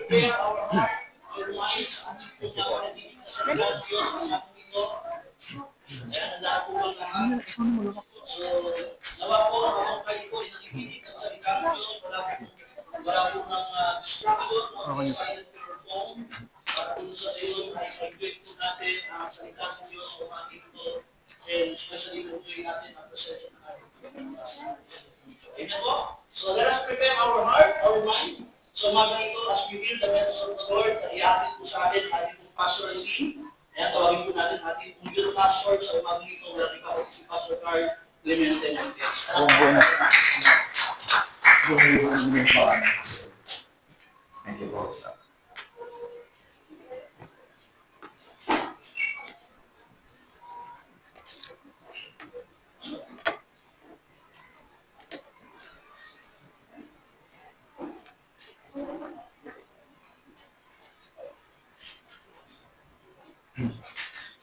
prepare our heart, our minds, ating po napakalitin sa salita ng Diyos ang ating ito. Ayan, handa po ang lahat. So, nawa po, habang kayo po ay nakikinig ng salita ng Diyos, wala po ng distraction o silent your phone. Para po sa ngayon ay mag-greet po natin ang salita ng Diyos o ating ito. And especially enjoy natin ang presensya ng ating Amen po? So let us prepare our heart, our mind. So umaga ito, as we read the message of the Lord, ihatid po sa atin ating pong pastoral team. Ayan, tawagin po natin ating pong youth pastor sa umaga ito, wala ikaw si Pastor Carl Clemente Montes. Thank you both.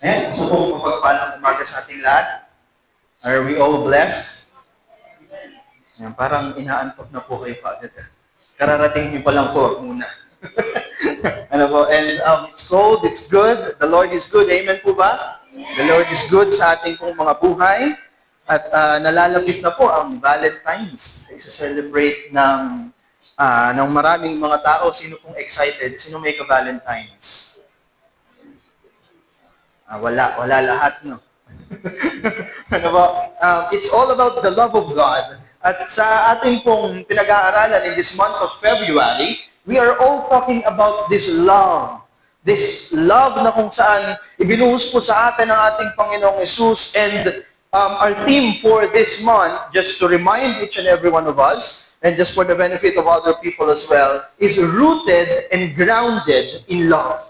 Ayan, gusto po mapagpalang umaga sa ating lahat. Are we all blessed? Ayan, parang inaantok na po kayo kaagad. Kararating niyo pa lang po muna. Ano po? And it's cold, it's good. The Lord is good. Amen po ba? The Lord is good sa ating pong mga buhay. At nalalapit na po ang Valentine's. Isa-celebrate ng maraming mga tao. Sino pong excited? Sino may ka-Valentine's? Wala lahat, no? Ano ba? It's all about the love of God. At sa ating pong pinag-aaralan in this month of February, we are all talking about this love. This love na kung saan ibinuhos po sa atin ng ating Panginoong Jesus. And our theme for this month, just to remind each and every one of us, and just for the benefit of other people as well, is rooted and grounded in love.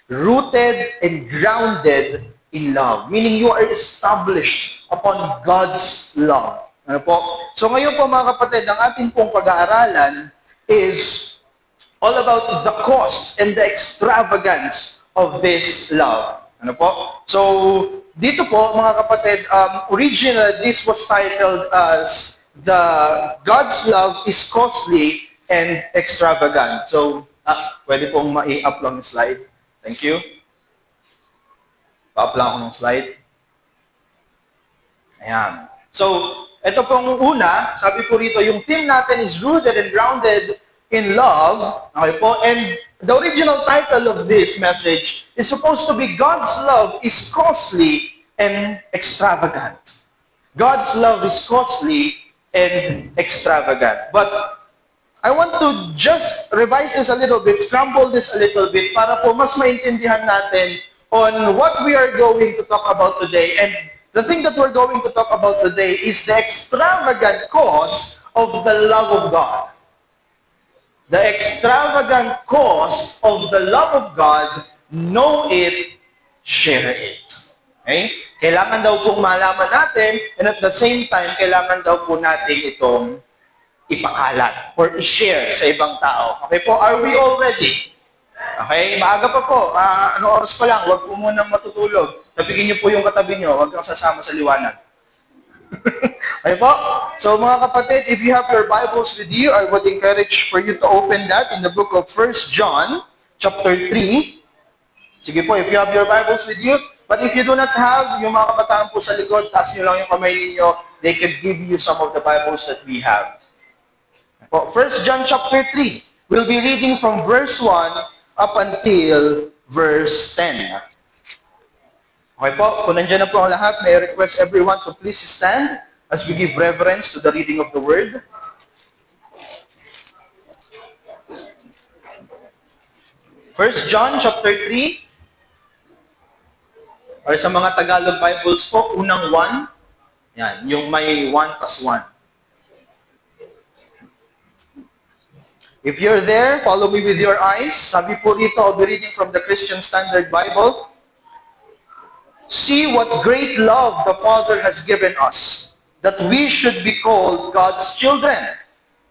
Rooted and grounded in love. Meaning you are established upon God's love. Ano po? So ngayon po mga kapatid, ang ating pong pag-aaralan is all about the cost and the extravagance of this love. Ano po? So dito po mga kapatid, originally this was titled as God's love is costly and extravagant. So pwede pong ma-up lang yung slide. Thank you. Pa-up lang ako ng slide. Ayan. So, ito pong una, sabi po rito, yung theme natin is rooted and grounded in love. Okay po? And the original title of this message is supposed to be God's love is costly and extravagant. God's love is costly and extravagant. But I want to just revise this a little bit, scramble this a little bit, para po mas maintindihan natin on what we are going to talk about today. And the thing that we're going to talk about today is the extravagant cost of the love of God. The extravagant cost of the love of God, know it, share it. Okay? Kailangan daw pong malaman natin, and at the same time, kailangan daw po natin itong ipakalat or i-share sa ibang tao. Okay po? Are we all ready? Okay? Maaga pa po. Ano oras pa lang? Huwag po munang matutulog. Tabigin niyo po yung katabi niyo. Huwag kang sasama sa liwanag. Okay po? So mga kapatid, if you have your Bibles with you, I would encourage for you to open that in the book of 1 John, chapter 3. Sige po, if you have your Bibles with you. But if you do not have, yung mga kabataan po sa likod, taas niyo lang yung kamay ninyo, they can give you some of the Bibles that we have. 1 John chapter 3. We'll be reading from verse 1 up until verse 10. Okay po, kung nandiyan na po ang lahat, may request everyone to please stand as we give reverence to the reading of the Word. 1 John chapter 3. Or sa mga Tagalog Bibles po, unang 1. Yan, yung may 1 plus 1. If you're there, follow me with your eyes. Sabi po rito, I'll be reading from the Christian Standard Bible. See what great love the Father has given us, that we should be called God's children.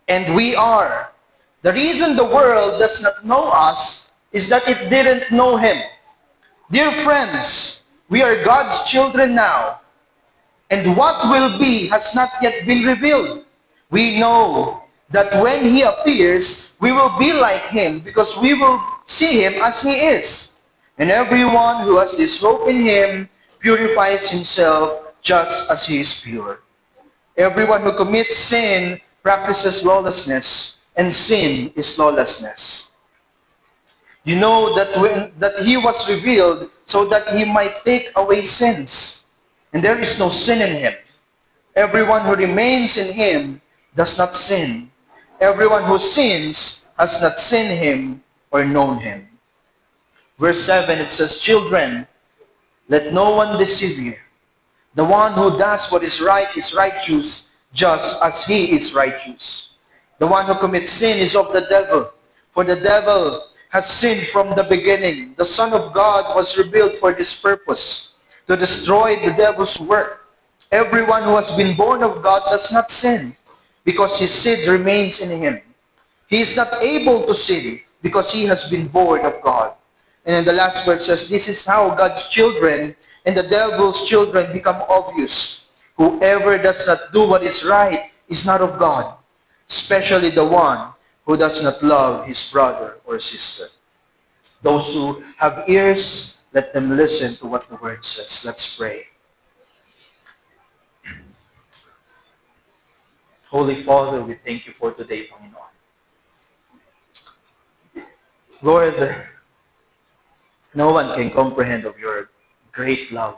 And we are. The reason the world does not know us is that it didn't know Him. Dear friends, we are God's children now. And what will be has not yet been revealed. We know that when He appears, we will be like Him because we will see Him as He is. And everyone who has this hope in Him purifies himself just as He is pure. Everyone who commits sin practices lawlessness, and sin is lawlessness. You know that He was revealed so that He might take away sins, and there is no sin in Him. Everyone who remains in Him does not sin. Everyone who sins has not seen Him or known Him. Verse 7, it says, "Children, let no one deceive you. The one who does what is righteous, just as he is righteous. The one who commits sin is of the devil, for the devil has sinned from the beginning. The Son of God was revealed for this purpose, to destroy the devil's work. Everyone who has been born of God does not sin, because his seed remains in him. He is not able to sin, because he has been born of God." And then the last verse says, "This is how God's children and the devil's children become obvious. Whoever does not do what is right is not of God, especially the one who does not love his brother or sister." Those who have ears, let them listen to what the word says. Let's pray. Holy Father, we thank you for today, Panginoon. Lord, no one can comprehend of your great love.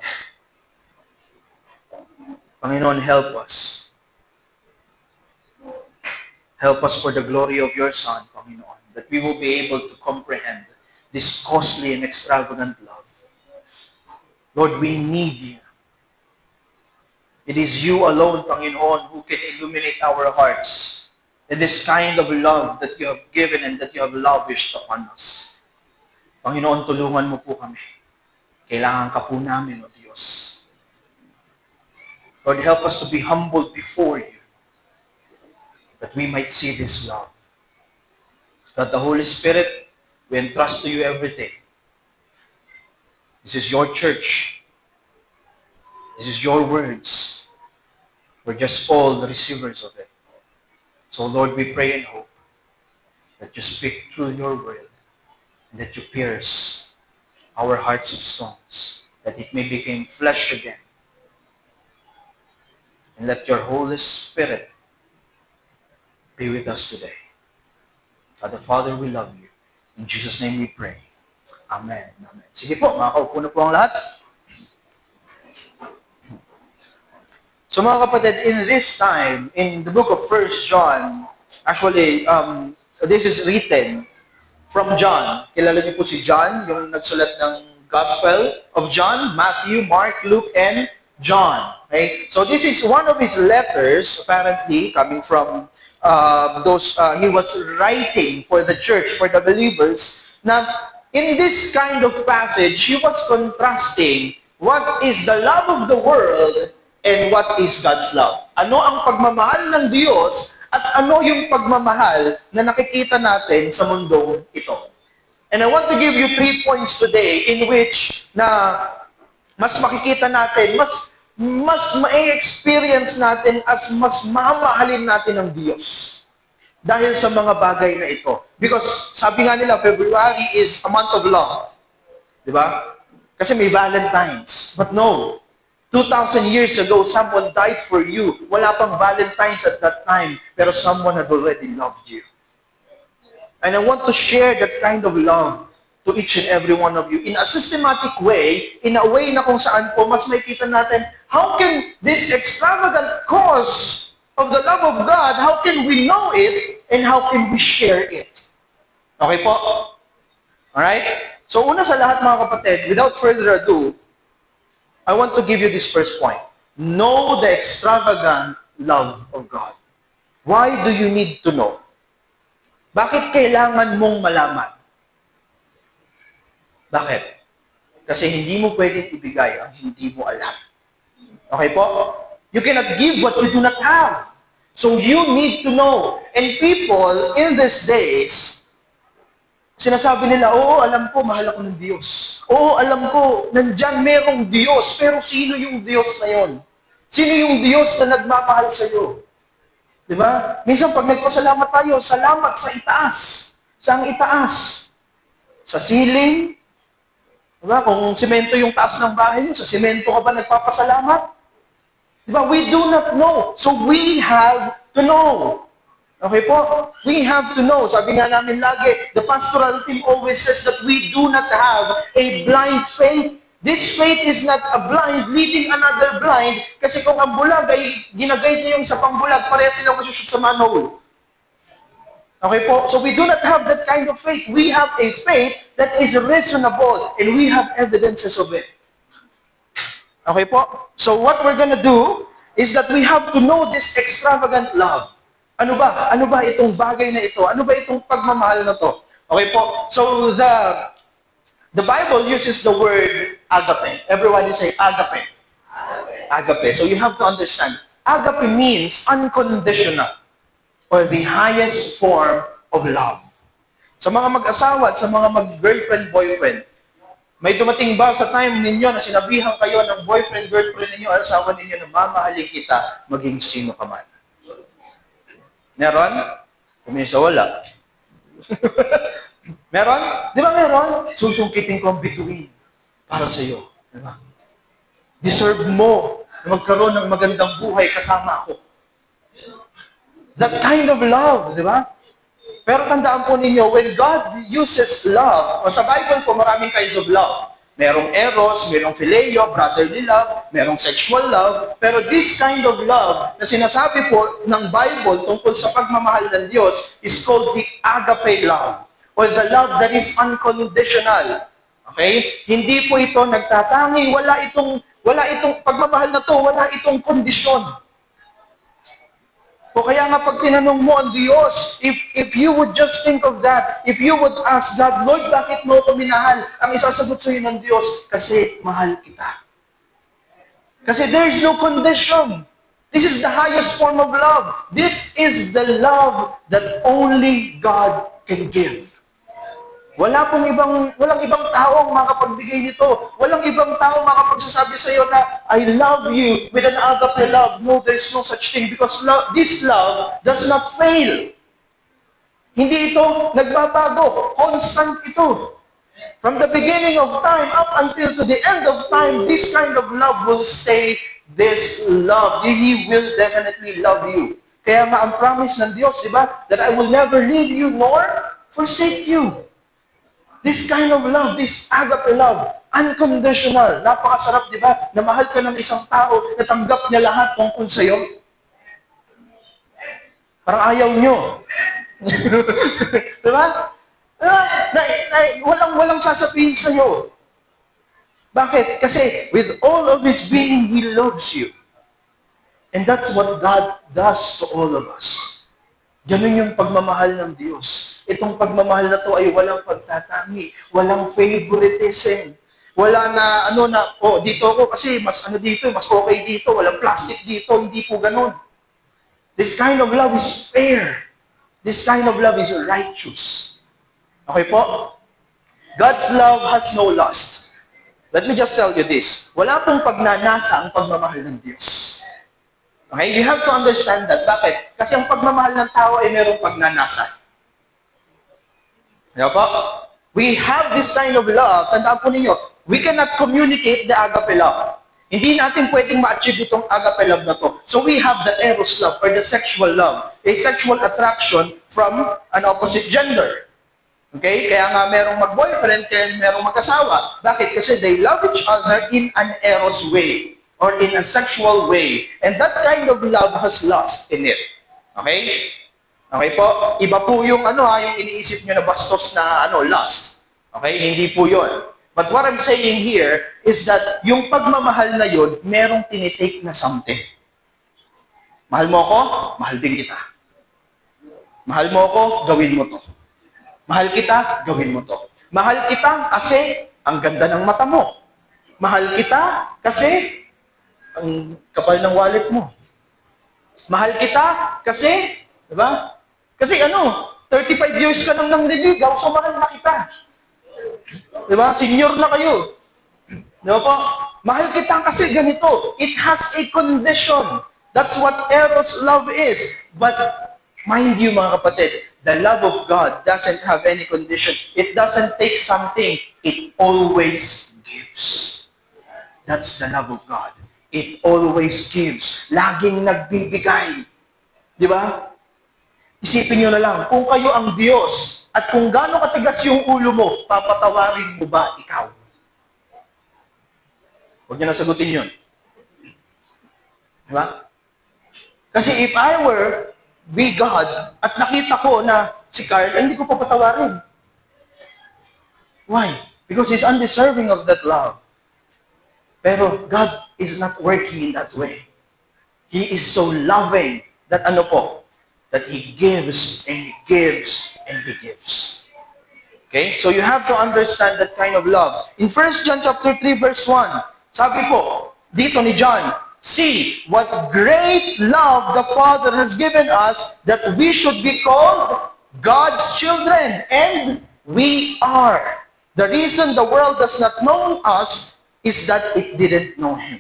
Panginoon, help us. Help us for the glory of your Son, Panginoon, that we will be able to comprehend this costly and extravagant love. Lord, we need you. It is you alone, Panginoon, who can illuminate our hearts in this kind of love that you have given and that you have lavished upon us. Panginoon, tulungan mo po kami. Kailangan ka po namin, O Diyos. Lord, help us to be humble before you, that we might see this love. That the Holy Spirit, we entrust to you everything. This is your church. This is your words. We're just all the receivers of it. So Lord, we pray and hope that you speak through your word and that you pierce our hearts of stones, that it may become flesh again. And let your Holy Spirit be with us today. Father, Father, we love you. In Jesus' name we pray. Amen. Amen. Sige po, makakaupo na po ang lahat. So mga kapatid, in this time, in the book of 1 John, actually, this is written from John. Kilala niyo po si John, yung nagsulat ng Gospel of John, Matthew, Mark, Luke, and John. Okay? So this is one of his letters, apparently, coming from he was writing for the church, for the believers. Now, in this kind of passage, he was contrasting what is the love of the world and what is God's love. Ano ang pagmamahal ng Diyos at ano yung pagmamahal na nakikita natin sa mundong ito. And I want to give you 3 points today in which na mas makikita natin, mas ma-experience natin as mas mamahalin natin ang Diyos. Dahil sa mga bagay na ito. Because sabi nga nila, February is a month of love. Di ba? Kasi may Valentine's. But no, 2,000 years ago, someone died for you. Wala pang Valentine's at that time, pero someone had already loved you. And I want to share that kind of love to each and every one of you in a systematic way, in a way na kung saan po mas makikita natin, how can this extravagant cause of the love of God, how can we know it, and how can we share it? Okay po? Alright? So una sa lahat mga kapatid, without further ado, I want to give you this first point. Know the extravagant love of God. Why do you need to know? Bakit kailangan mong malaman? Bakit? Kasi hindi mo pwedeng ibigay ang hindi mo alam. Okay po? You cannot give what you do not have. So you need to know. And people in these days, sinasabi nila, oo, alam ko, mahal ako ng Diyos. Oo, alam ko, nandyan merong Diyos. Pero sino yung Diyos na yon? Sino yung Diyos na nagmamahal sa iyo? Di ba? Minsan pag nagpasalamat tayo, salamat sa itaas. Sa ang itaas. Sa ceiling. Di ba? Kung semento yung taas ng bahay mo, sa semento ka ba nagpapasalamat? Di ba? We do not know. So we have to know. Okay po? We have to know. Sabi nga namin lagi, the pastoral team always says that we do not have a blind faith. This faith is not a blind leading another blind kasi kung ang bulag ay ginagay niyo yung isa pang bulag, pareha silang masushoot sa manhole. Okay po? So we do not have that kind of faith. We have a faith that is reasonable and we have evidences of it. Okay po? So what we're gonna do is that we have to know this extravagant love. Ano ba? Ano ba itong bagay na ito? Ano ba itong pagmamahal na to? Okay po? So the Bible uses the word agape. Everybody say agape. Agape. So you have to understand. Agape means unconditional or the highest form of love. Sa mga mag-asawa at sa mga mag-girlfriend, boyfriend, may dumating ba sa time ninyo na sinabihan kayo ng boyfriend, girlfriend ninyo, asawa ninyo na mamahalin kita maging sino ka man? Meron? Kuminsa wala. Meron? Di ba meron? Susungkitin ko ang bituin para sa iyo. Di ba? Deserve mo na magkaroon ng magandang buhay kasama ako. That kind of love, di ba? Pero tandaan po ninyo, when God uses love, o sa Bible po maraming kinds of love. Merong eros, merong phileo, brotherly love, merong sexual love. Pero this kind of love na sinasabi po ng Bible tungkol sa pagmamahal ng Diyos is called the agape love or the love that is unconditional. Okay? Hindi po ito nagtatangi, wala itong pagmamahal na to, wala itong kondisyon. O kaya nga pag tinanong mo ang Diyos, if you would just think of that, if you would ask God, Lord, bakit mo ako minahal? Ang isasagot sa iyo ng Diyos, kasi mahal kita. Kasi there is no condition. This is the highest form of love. This is the love that only God can give. Walang ibang tao ang makapagbigay nito. Walang ibang tao makapagsasabi sa iyo na, I love you with an agape love. No, there's no such thing because this love does not fail. Hindi ito nagbabago. Constant ito. From the beginning of time up until to the end of time, this kind of love will stay this love. He will definitely love you. Kaya nga ang promise ng Diyos, di ba? That I will never leave you nor forsake you. This kind of love, this agape love, unconditional. Napakasarap, di ba? Na mahal ka ng isang tao, natanggap niya lahat tungkol sa'yo. Parang ayaw nyo. Di ba? Walang sasabihin sa'yo. Bakit? Kasi with all of His being, He loves you. And that's what God does to all of us. Ganun yung pagmamahal ng Diyos. Itong pagmamahal na to ay walang pagtatangi, walang favoritism. Wala na, dito ako kasi mas dito, mas okay dito, walang plastic dito, hindi po ganun. This kind of love is fair. This kind of love is righteous. Okay po? God's love has no lust. Let me just tell you this. Wala pong pagnanasa ang pagmamahal ng Diyos. Okay? You have to understand that. Bakit? Kasi ang pagmamahal ng tao ay merong pagnanasa. Diba po? We have this kind of love. Tandaan po ninyo, we cannot communicate the agape love. Hindi natin pwedeng ma-achieve itong agape love na to. So we have the eros love or the sexual love. A sexual attraction from an opposite gender. Okay? Kaya nga merong mag-boyfriend, kaya merong mag-asawa. Bakit? Kasi they love each other in an eros way. Or in a sexual way. And that kind of love has lust in it. Okay? Okay po? Iba po yung yung iniisip nyo na bastos na lust. Okay? Hindi po yun. But what I'm saying here is that yung pagmamahal na yun, merong tinitake na something. Mahal mo ako? Mahal din kita. Mahal mo ako? Gawin mo to. Mahal kita? Gawin mo to. Mahal kita kasi ang ganda ng mata mo. Mahal kita kasi ang kapal ng wallet mo. Mahal kita kasi, di ba? Kasi 35 years ka nang nangliligaw, so mahal na kita. Di ba? Senior na kayo. Di ba po? Mahal kita kasi ganito. It has a condition. That's what eros love is. But mind you mga kapatid, the love of God doesn't have any condition. It doesn't take something. It always gives. That's the love of God. It always gives. Laging nagbibigay. Di ba? Isipin nyo na lang, kung kayo ang Diyos, at kung gaano katigas yung ulo mo, papatawarin mo ba ikaw? Huwag nyo na sagutin yun. Di ba? Kasi if I were be God, at nakita ko na si Carl, hindi ko papatawarin. Why? Because he's undeserving of that love. Pero God is not working in that way. He is so loving that ano po, that He gives and He gives and He gives. Okay? So you have to understand that kind of love. In 1 John chapter 3 verse 1, sabi po, dito ni John, see what great love the Father has given us that we should be called God's children. And we are. The reason the world does not know us is that it didn't know Him.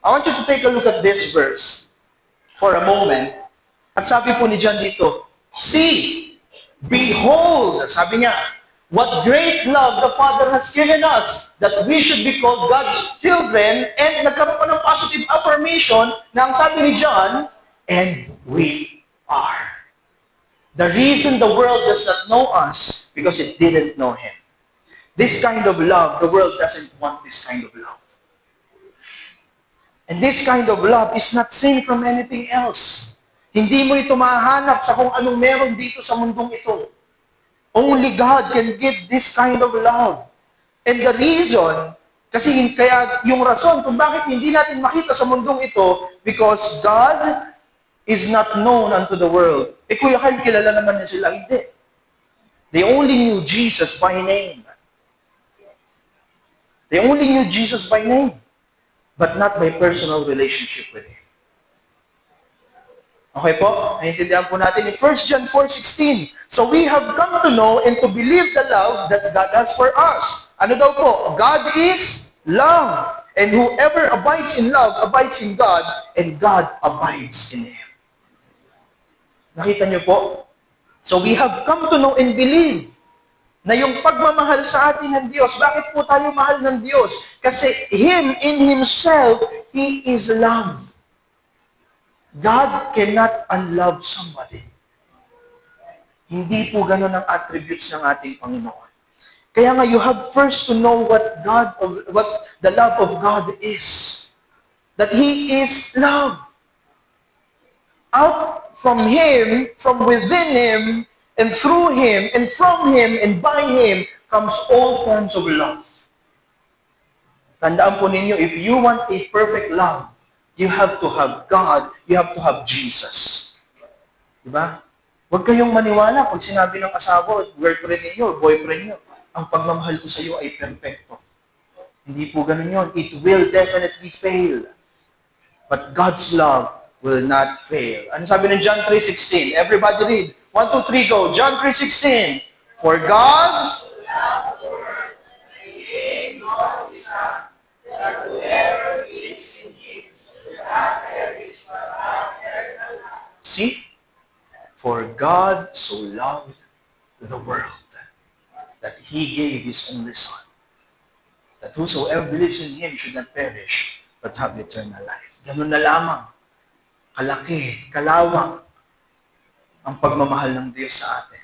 I want you to take a look at this verse for a moment. At sabi po ni John dito, see, behold, sabi niya, what great love the Father has given us that we should be called God's children, and nagkaroon pa ng positive affirmation na ang sabi ni John, and we are. The reason the world does not know us, because it didn't know Him. This kind of love, the world doesn't want this kind of love. And this kind of love is not seen from anything else. Hindi mo ito mahanap sa kung anong meron dito sa mundong ito. Only God can give this kind of love. And the reason, kasi kaya yung rason kung bakit hindi natin makita sa mundong ito, because God is not known unto the world. Eh Kuya Kyle, kilala naman niya sila. Hindi. They only knew Jesus by name. They only knew Jesus by name, but not by personal relationship with Him. Okay po? Naintindihan po natin in 1 John 4:16. So we have come to know and to believe the love that God has for us. Ano daw po? God is love. And whoever abides in love, abides in God, and God abides in Him. Nakita niyo po? So we have come to know and believe na yung pagmamahal sa atin ng Diyos. Bakit po tayo mahal ng Diyos? Kasi Him in Himself, He is love. God cannot unlove somebody. Hindi po ganun ang attributes ng ating Panginoon. Kaya nga, you have first to know what the love of God is. That He is love. Out from Him, from within Him, and through Him, and from Him, and by Him, comes all forms of love. Tandaan po ninyo, if you want a perfect love, you have to have God, you have to have Jesus. Diba? Huwag kayong maniwala pag sinabi ng asawa, girlfriend ninyo, boyfriend nyo, ang pagmamahal ko sa iyo ay perfecto. Hindi po ganun yun. It will definitely fail. But God's love will not fail. Ano sabi ng John 3:16? Everybody read. 1, 2, 3, go. John 3:16. For God see? For God so loved the world that He gave His only Son, that whosoever believes in Him should not perish, but have eternal life. Ganun na lamang. Kalaki, kalawang ang pagmamahal ng Diyos sa atin.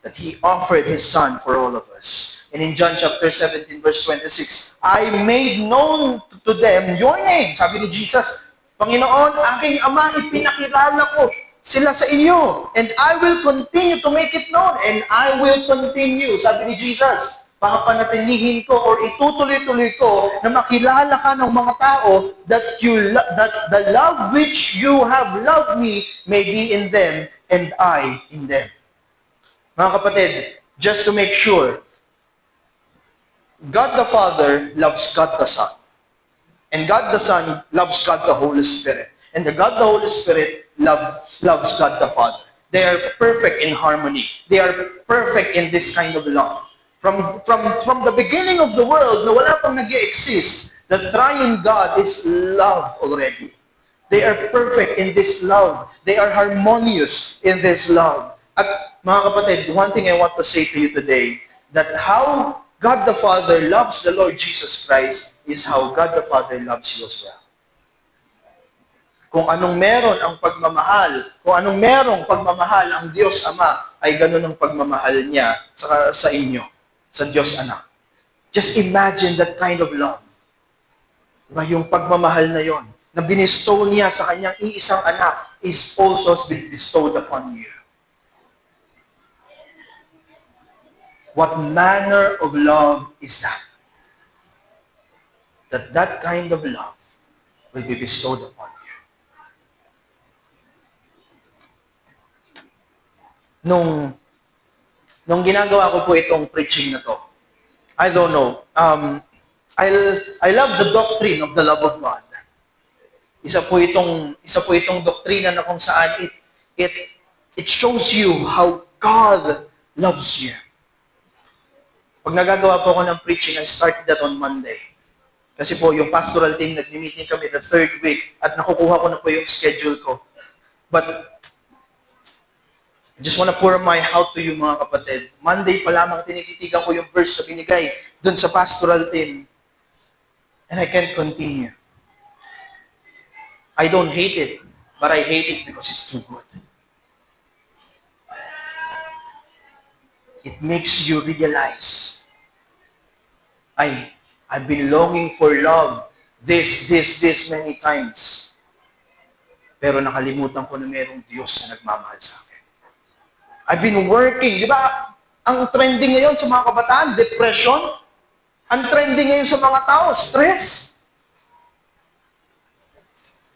That He offered His Son for all of us. And in John chapter 17, verse 26, I made known to them your name. Sabi ni Jesus, Panginoon, aking Ama, ipinakilala ko sila sa inyo. And I will continue to make it known. And I will continue, sabi ni Jesus, papanatilihin ko or itutuloy-tuloy ko na makilala ka ng mga tao that the love which you have loved me may be in them and I in them. Mga kapatid, just to make sure, God the Father loves God the Son. And God the Son loves God the Holy Spirit. And the God the Holy Spirit loves God the Father. They are perfect in harmony. They are perfect in this kind of love. From the beginning of the world, na wala pang nag-exist, The triune God is love already. They are perfect in this love. They are harmonious in this love. At mga kapatid, one thing I want to say to you today, that how God the Father loves the Lord Jesus Christ is how God the Father loves you as well. Kung anong meron ang pagmamahal, kung anong merong pagmamahal ang Diyos Ama, ay ganun ang pagmamahal niya sa inyo, sa Diyos Anak. Just imagine that kind of love. Diba? Yung pagmamahal na yon, na binistow niya sa kanyang iisang anak, is also bestowed upon you. What manner of love is that? That kind of love will be bestowed upon you. Nung ginagawa ko po itong preaching na to, I don't know, I love the doctrine of the love of God. Isa po itong doktrina na kung saan it shows you how God loves you. Pag nagagawa po ako ng preaching, I started that on Monday. Kasi po, yung pastoral team, nag-meeting kami the 3rd week at nakukuha ko na po yung schedule ko. But, I just want to pour my heart to you, mga kapatid. Monday pa lamang tinititigan ko yung verse na binigay dun sa pastoral team. And I can't continue. I don't hate it, but I hate it because it's too good. It makes you realize, I've been longing for love this many times. Pero nakalimutan ko na mayroong Diyos na nagmamahal sa akin. I've been working, di ba? Ang trending ngayon sa mga kabataan, depression. Ang trending ngayon sa mga tao, stress.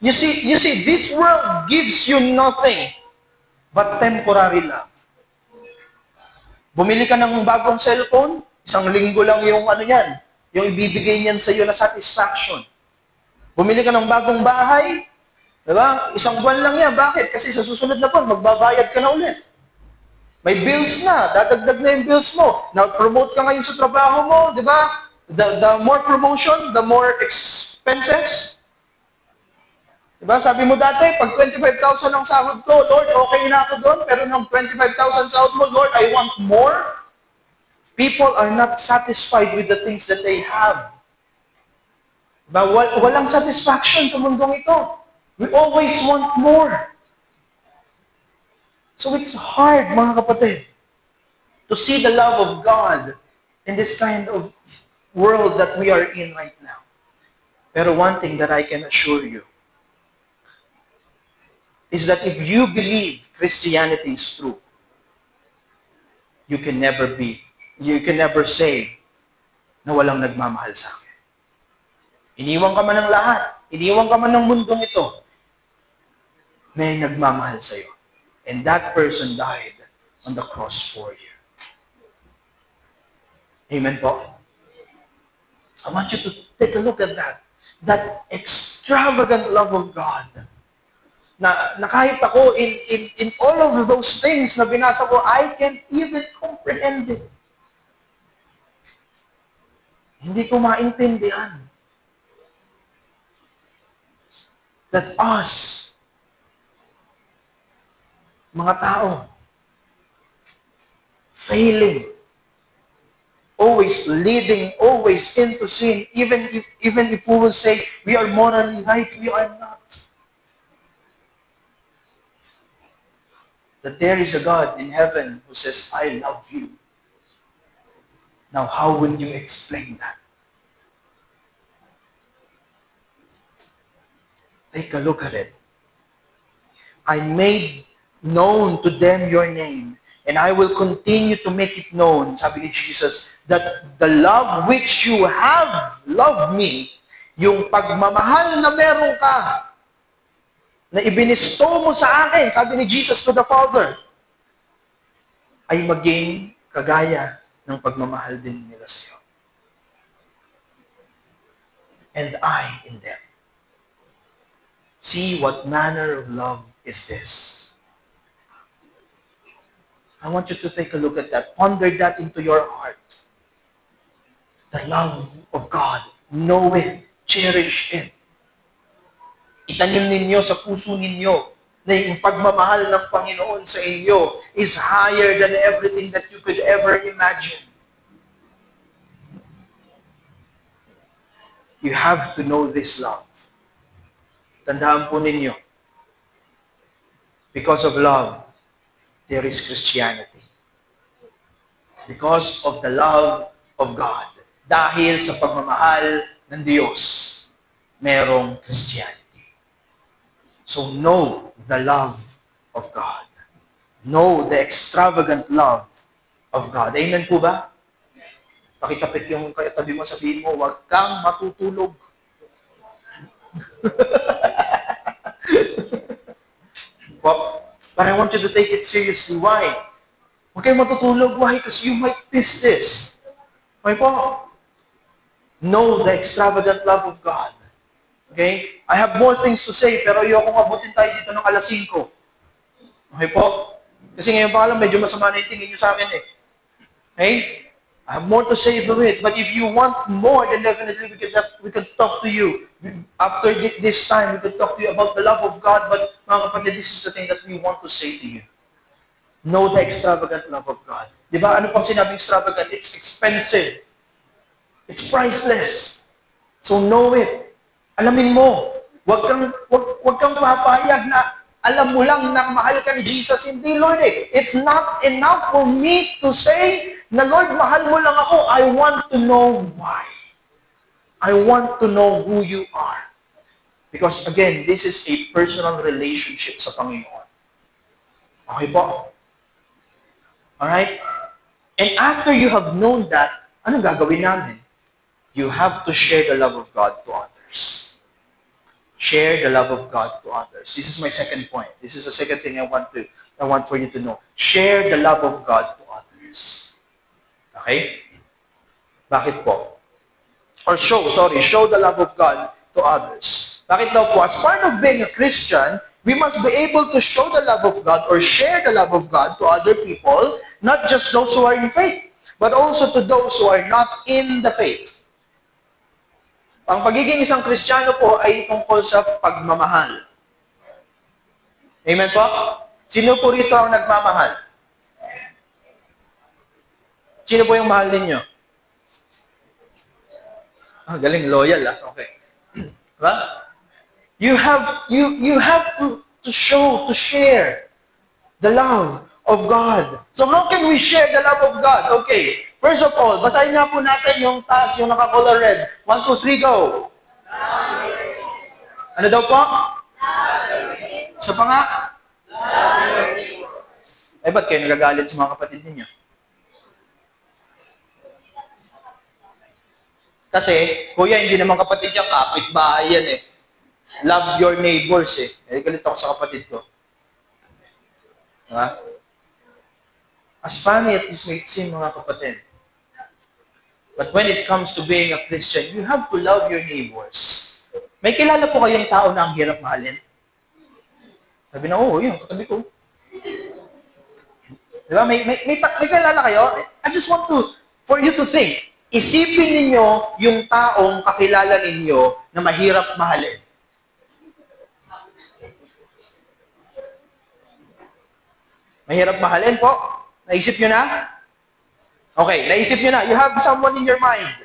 You see, this world gives you nothing but temporary love. Bumili ka ng bagong cellphone, isang linggo lang yung yung ibibigay niyan sa iyo na satisfaction. Bumili ka ng bagong bahay, diba? Isang buwan lang yan. Bakit? Kasi sa susunod na buwan, magbabayad ka na ulit. May bills na, dadagdag na yung bills mo. Na-promote ka ngayon sa trabaho mo, di ba? The more promotion, the more expenses. Diba? Sabi mo dati, pag 25,000 ang sahod ko, Lord, okay na ako doon. Pero nung 25,000 sahod mo, Lord, I want more. People are not satisfied with the things that they have. Diba? Walang satisfaction sa mundong ito. We always want more. So it's hard, mga kapatid, to see the love of God in this kind of world that we are in right now. Pero one thing that I can assure you is that if you believe Christianity is true, you can never say na walang nagmamahal sa akin. Iniwan ka man ng lahat, iniwan ka man ng mundong ito, may nagmamahal sa iyo. And that person died on the cross for you. Amen po? I want you to take a look at that. That extravagant love of God. Na kahit ako, in all of those things na binasa ko, I can't even comprehend it. Hindi ko maintindihan. That us, mga tao, failing, always leading, always into sin, even if we will say we are morally right, we are not. That there is a God in heaven who says, I love you. Now, how will you explain that? Take a look at it. I made known to them your name, and I will continue to make it known, sabi ni Jesus, that the love which you have loved me, yung pagmamahal na meron ka, na ibinisto mo sa akin, sabi ni Jesus to the Father, ay maging kagaya ng pagmamahal din nila sa iyo. And I in them. See what manner of love is this. I want you to take a look at that. Ponder that into your heart. The love of God. Know it. cherish it. Itanim ninyo sa puso ninyo na yung pagmamahal ng Panginoon sa inyo is higher than everything that you could ever imagine. You have to know this love. Tandaan po ninyo, because of love, there is Christianity. Because of the love of God. Dahil sa pagmamahal ng Diyos, merong Christianity. So know the love of God. Know the extravagant love of God. Amen po ba? Pakitapik yung katabi mo, sabihin mo, huwag kang matutulog. Well, but I want you to take it seriously. Why? Huwag kayong matutulog. Why? Because you might miss this. Okay po? Know the extravagant love of God. Okay? I have more things to say, pero ayokong abutin tayo dito ng alas 5. Okay po? Kasi ngayon pa alam, medyo masama na yung tingin nyo sa akin eh. Okay? I have more to say through it. But if you want more, then definitely we can talk to you. After this time, we could talk to you about the love of God. But mga kapatid, this is the thing that we want to say to you. Know the extravagant love of God. Di ba? Ano pang sinabing extravagant? It's expensive. It's priceless. So know it. Alamin mo. Huwag kang papayag na alam mo lang na mahal ka ni Jesus. Hindi, Lord eh. It's not enough for me to say na, Lord, mahal mo lang ako. I want to know why. I want to know who you are. Because again, this is a personal relationship sa Panginoon. Okay po? Alright? And after you have known that, anong gagawin namin? You have to share the love of God to others. Share the love of God to others. This is my second point. This is the second thing I want for you to know. Share the love of God to others. Okay? Bakit po? Or show the love of God to others. Bakit daw po? As part of being a Christian, we must be able to show the love of God or share the love of God to other people, not just those who are in faith, but also to those who are not in the faith. Ang pagiging isang Kristiyano po ay tungkol sa pagmamahal. Amen po? Sino po rito ang nagmamahal? Sino po yung mahal ninyo? Galing, loyal Okay. Diba? You have to share the love of God. So how can we share the love of God? Okay. First of all, basahin nga po natin yung taas, yung naka-color red. 1, 2, 3, go! Ano daw po? Sa pa nga? Eh, ba't kayo nagagalit sa mga kapatid ninyo? Kasi, kuya, hindi naman kapatid yan, kapitbahay yan eh. Love your neighbors eh. Eh, galit ako sa kapatid ko. Diba? As funny as this may seem, mga kapatid, but when it comes to being a Christian, you have to love your neighbors. May kilala po kayong tao na ang hirap mahalin? Sabi na, oo, yun, katabi ko. Diba? May kilala kayo? I just want for you to think. Isipin ninyo yung taong kakilala ninyo na mahirap mahalin. Mahirap mahalin po? Naisip nyo na? Okay, naisip nyo na. You have someone in your mind.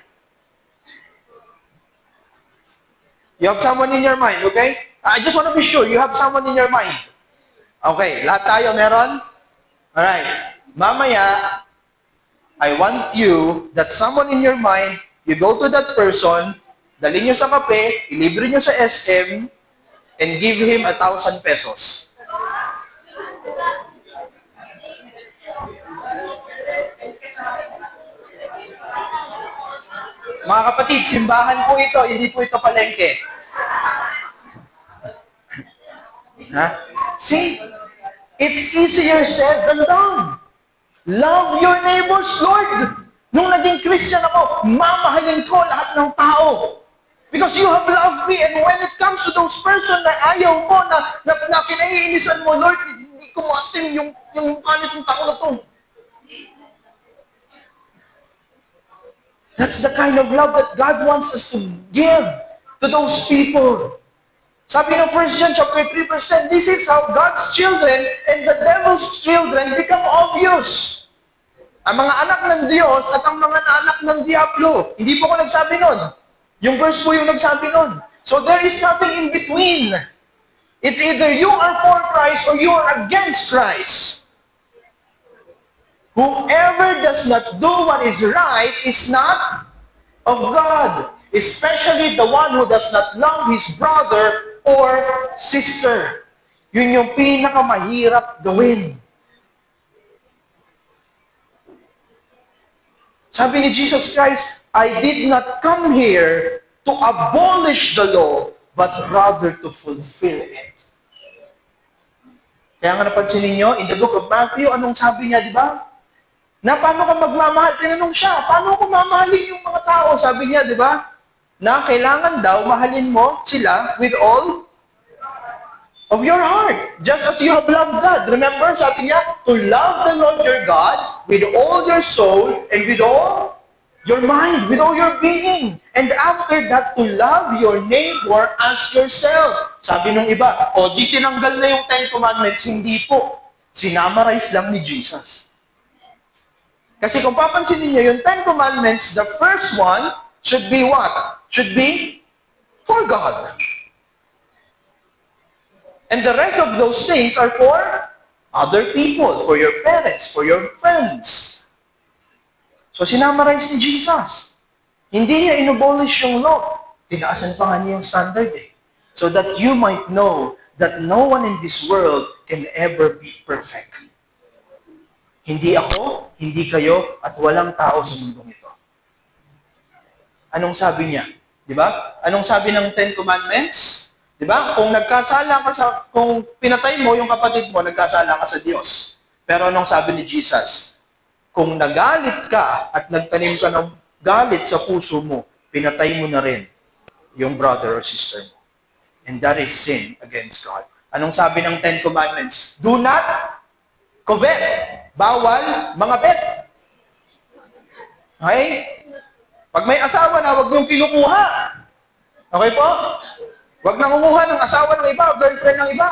You have someone in your mind, okay? I just want to be sure you have someone in your mind. Okay, lahat tayo meron? Alright. Mamaya, I want you, that someone in your mind, you go to that person, dalhin nyo sa kape, ilibre nyo sa SM, and give him 1,000 pesos. Mga kapatid, simbahan po ito, hindi po ito palengke. Ha? See? It's easier said than done. Love your neighbors, Lord. Nung naging Christian ako, mamahalin ko lahat ng tao. Because you have loved me, and when it comes to those person na ayaw mo, na kinaiinisan mo, Lord, hindi ko matin yung mukha nitong tao na to. That's the kind of love that God wants us to give to to those people. Sabi ng 1 John chapter 3 verse 10, this is how God's children and the devil's children become obvious. Ang mga anak ng Diyos at ang mga anak ng Diablo. Hindi po ako nagsabi nun. Yung verse po yung nagsabi nun. So there is nothing in between. It's either you are for Christ or you are against Christ. Whoever does not do what is right is not of God. Especially the one who does not love his brother or sister. Yun yung pinakamahirap gawin. Sabi ni Jesus Christ, I did not come here to abolish the law, but rather to fulfill it. Kaya nga napansin ninyo, in the book of Matthew, anong sabi niya, di ba? Na paano ka magmamahal? Tinanong siya, paano ko mamahalin yung mga tao? Sabi niya, di ba? Na kailangan daw mahalin mo sila with all of your heart. Just as you have loved God. Remember, sabi niya, to love the Lord your God with all your soul and with all your mind, with all your being. And after that, to love your neighbor as yourself. Sabi nung iba, di tinanggal na yung 10 Commandments. Hindi po. Sinamarize lang ni Jesus. Kasi kung papansin niyo yung 10 Commandments, the first one should be what? Should be for God. And the rest of those things are for other people, for your parents, for your friends. So, sinamarize ni Jesus. Hindi niya inabolish yung law. Tinaasan pa nga niya yung standard eh. So that you might know that no one in this world can ever be perfect. Hindi ako, hindi kayo, at walang tao sa mundong ito. Anong sabi niya? Di ba? Anong sabi ng 10 Commandments? Di ba? Kung nagkasala ka kung pinatay mo yung kapatid mo, nagkasala ka sa Diyos. Pero anong sabi ni Jesus? Kung nagalit ka at nagtanim ka ng galit sa puso mo, pinatay mo na rin yung brother or sister mo. And that is sin against God. Anong sabi ng 10 Commandments? Do not covet. Bawal mga bet. Okay? Pag may asawa na, huwag niyong kinukuha. Okay po? Huwag nangunguha ng asawa ng iba, girlfriend ng iba.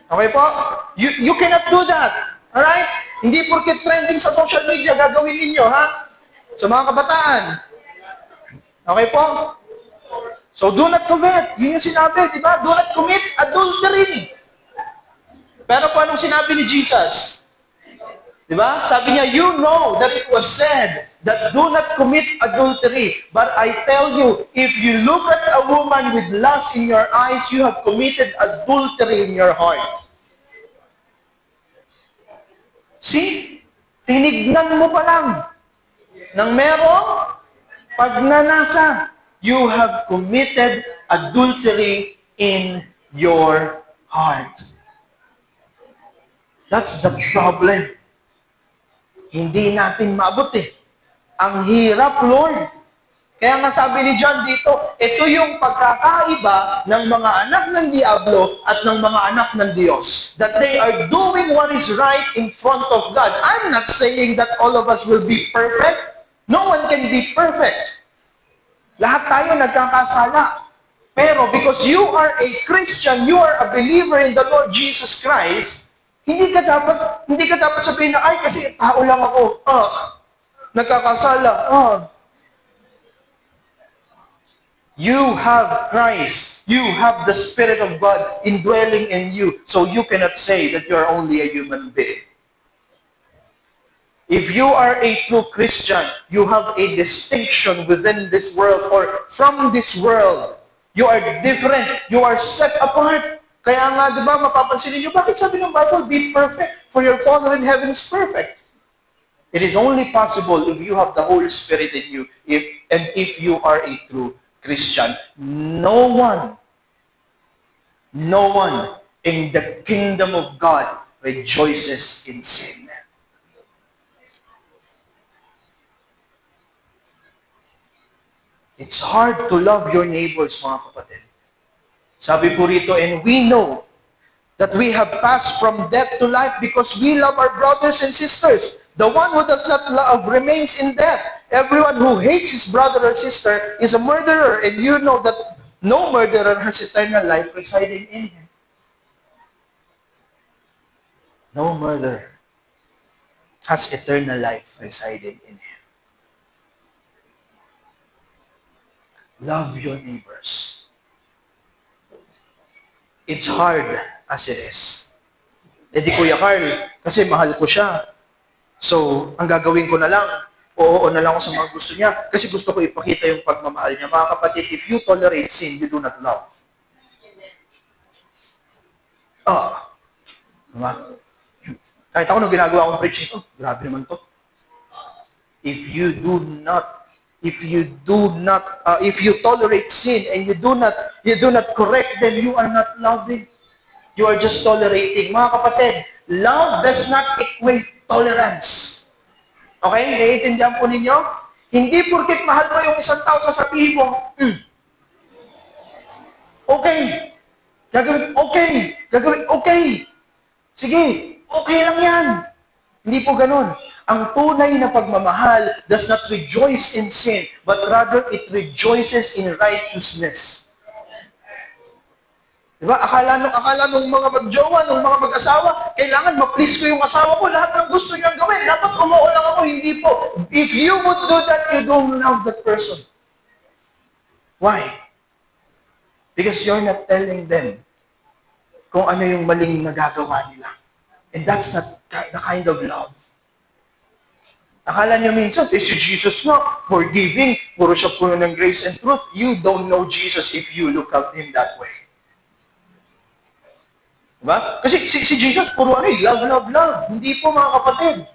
Okay po? You cannot do that. Alright? Hindi porket trending sa social media, gagawin ninyo, ha? Sa mga kabataan. Okay po? So, do not covet. Yun yung sinabi, di ba? Do not commit adultery. Pero po anong sinabi ni Jesus? Di ba? Sabi niya, you know that it was said that do not commit adultery. But I tell you, if you look at a woman with lust in your eyes, you have committed adultery in your heart. See? Tinignan mo pa lang nang merong pagnanasa. You have committed adultery in your heart. That's the problem. Hindi natin maabot eh. Ang hirap, Lord. Kaya nga sabi ni John dito, ito yung pagkakaiba ng mga anak ng Diablo at ng mga anak ng Diyos. That they are doing what is right in front of God. I'm not saying that all of us will be perfect. No one can be perfect. Lahat tayo nagkakasala. Pero because you are a Christian, you are a believer in the Lord Jesus Christ, hindi ka dapat sabihin na, ay, kasi tao lang ako. Nagkakasala. You have Christ. You have the Spirit of God indwelling in you. So you cannot say that you are only a human being. If you are a true Christian, you have a distinction within this world or from this world. You are different. You are set apart. Kaya nga, di ba, mapapansin niyo, bakit sabi ng Bible, be perfect, for your Father in heaven is perfect. It is only possible if you have the Holy Spirit in you, if you are a true Christian. No one in the kingdom of God rejoices in sin. It's hard to love your neighbors, mga kapatid. Sabi po rito, and we know that we have passed from death to life because we love our brothers and sisters. The one who does not love remains in death. Everyone who hates his brother or sister is a murderer, and you know that no murderer has eternal life residing in him. No murderer has eternal life residing in him. Love your neighbors. It's hard as it is. Eh di Kuya Carl, kasi mahal ko siya. So, ang gagawin ko na lang, oo na lang ako sa mga gusto niya kasi gusto ko ipakita yung pagmamahal niya. Mga kapatid, if you tolerate sin, you do not love. Diba? Kahit ako nung ginagawa kong preaching, grabe naman to. If you tolerate sin and you do not correct, then you are not loving. You are just tolerating. Mga kapatid, love does not equate tolerance. Okay? Naiintindihan po ninyo? Hindi porket mahal mo yung isang tao, sasabihin mo, okay. Gagawin, okay. Sige, okay lang yan. Hindi po ganun. Ang tunay na pagmamahal does not rejoice in sin, but rather it rejoices in righteousness. Diba? Akala nung mga magjowa, nung mga mag-asawa, kailangan ma-please ko yung asawa ko, lahat ng gusto niyang gawin. Dapat umuo lang ako, hindi po. If you would do that, you don't love that person. Why? Because you're not telling them kung ano yung maling nagagawa nila. And that's not the kind of love. Akala niyo minsan, si Jesus nga, forgiving, puro siya puno ng grace and truth. You don't know Jesus if you look at Him that way. Diba? Kasi si Jesus, puro love. Hindi po mga kapatid.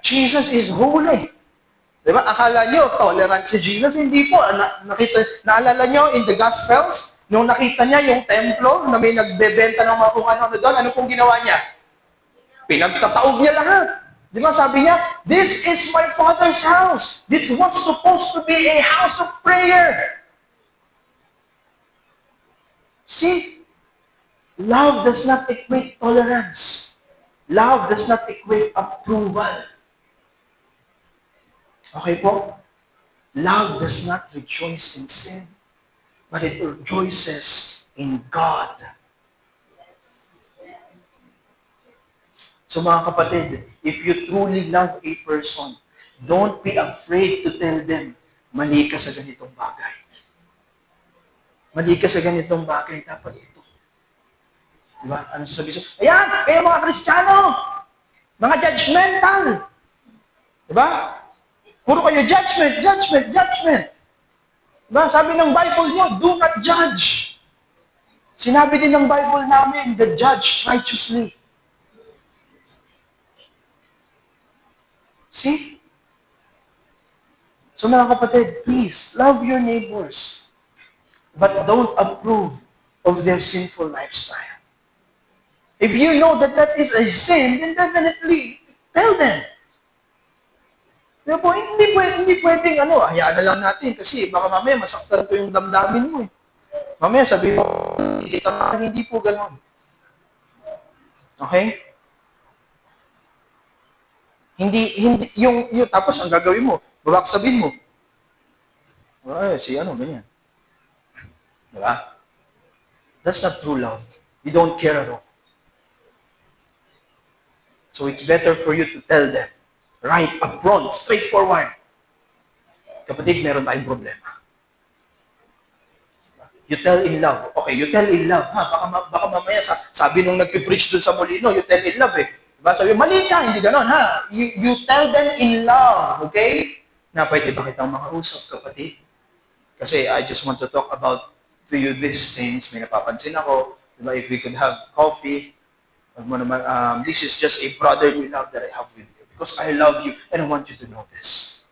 Jesus is holy. Diba? Akala nyo, tolerant si Jesus. Hindi po. Naalala nyo in the Gospels, nung nakita niya yung templo na may nagbebenta ng mga kung ano doon, ano pong ginawa niya? Pinagtataob niya lahat. Di ba sabi niya, this is my Father's house. This was supposed to be a house of prayer. See? Love does not equate tolerance. Love does not equate approval. Okay po? Love does not rejoice in sin, but it rejoices in God. So mga kapatid, if you truly love a person, don't be afraid to tell them, mali ka sa ganitong bagay. Mali ka sa ganitong bagay, dapat ito. Diba? Ano sasabihin? Ayan! Kayo mga Kristiyano! Mga judgmental! Diba? Puro kayo judgment! Diba? Sabi ng Bible nyo, do not judge. Sinabi din ng Bible namin, the judge righteously. See? So mga kapatid, please, love your neighbors. But don't approve of their sinful lifestyle. If you know that that is a sin, then definitely tell them. Diba po, hindi pwedeng hayaan na lang natin kasi baka mamaya masaktan ko yung damdamin mo eh. Mamaya sabi mo, hindi po gano'n. Okay? Hindi, yung tapos ang gagawin mo, babaksabihin mo. Ay, ganyan. Diba? That's not true love. You don't care at all. So it's better for you to tell them, right, upfront, straightforward. Kapatid, meron tayong problema. You tell in love. Okay, you tell in love. Baka mamaya, sabi nung nagpipreach dun sa Molino, you tell in love eh. Diba? Sabi, mali ka, hindi ganon, ha? You tell them in love, okay? Na pwede ba kitang makausap, kapatid? Kasi I just want to talk about to you these things. May napapansin ako, diba, if we could have coffee, this is just a brotherly love that I have with you because I love you and I want you to know this.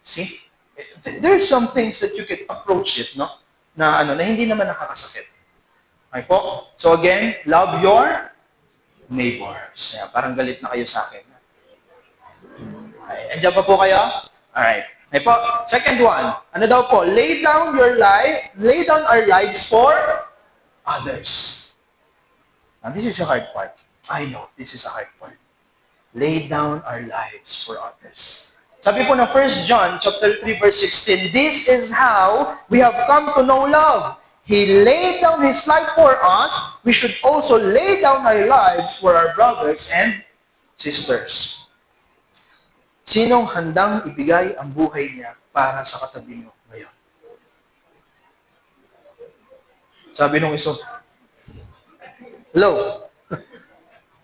See? There are some things that you can approach it, no? Na hindi naman nakakasakit. Okay po? So again, love your neighbors. Parang galit na kayo sa akin. Okay. Andiyan pa po kayo? Alright. Okay po. Second one. Ano daw po? Lay down our lives for others. Now, this is a hard part. I know, this is a hard part. lay down our lives for others. Sabi po ng 1 John chapter 3 verse 16, this is how we have come to know love. He laid down His life for us. We should also lay down our lives for our brothers and sisters. Sinong handang ibigay ang buhay niya para sa katabi niyo ngayon? Sabi nung iso, hello?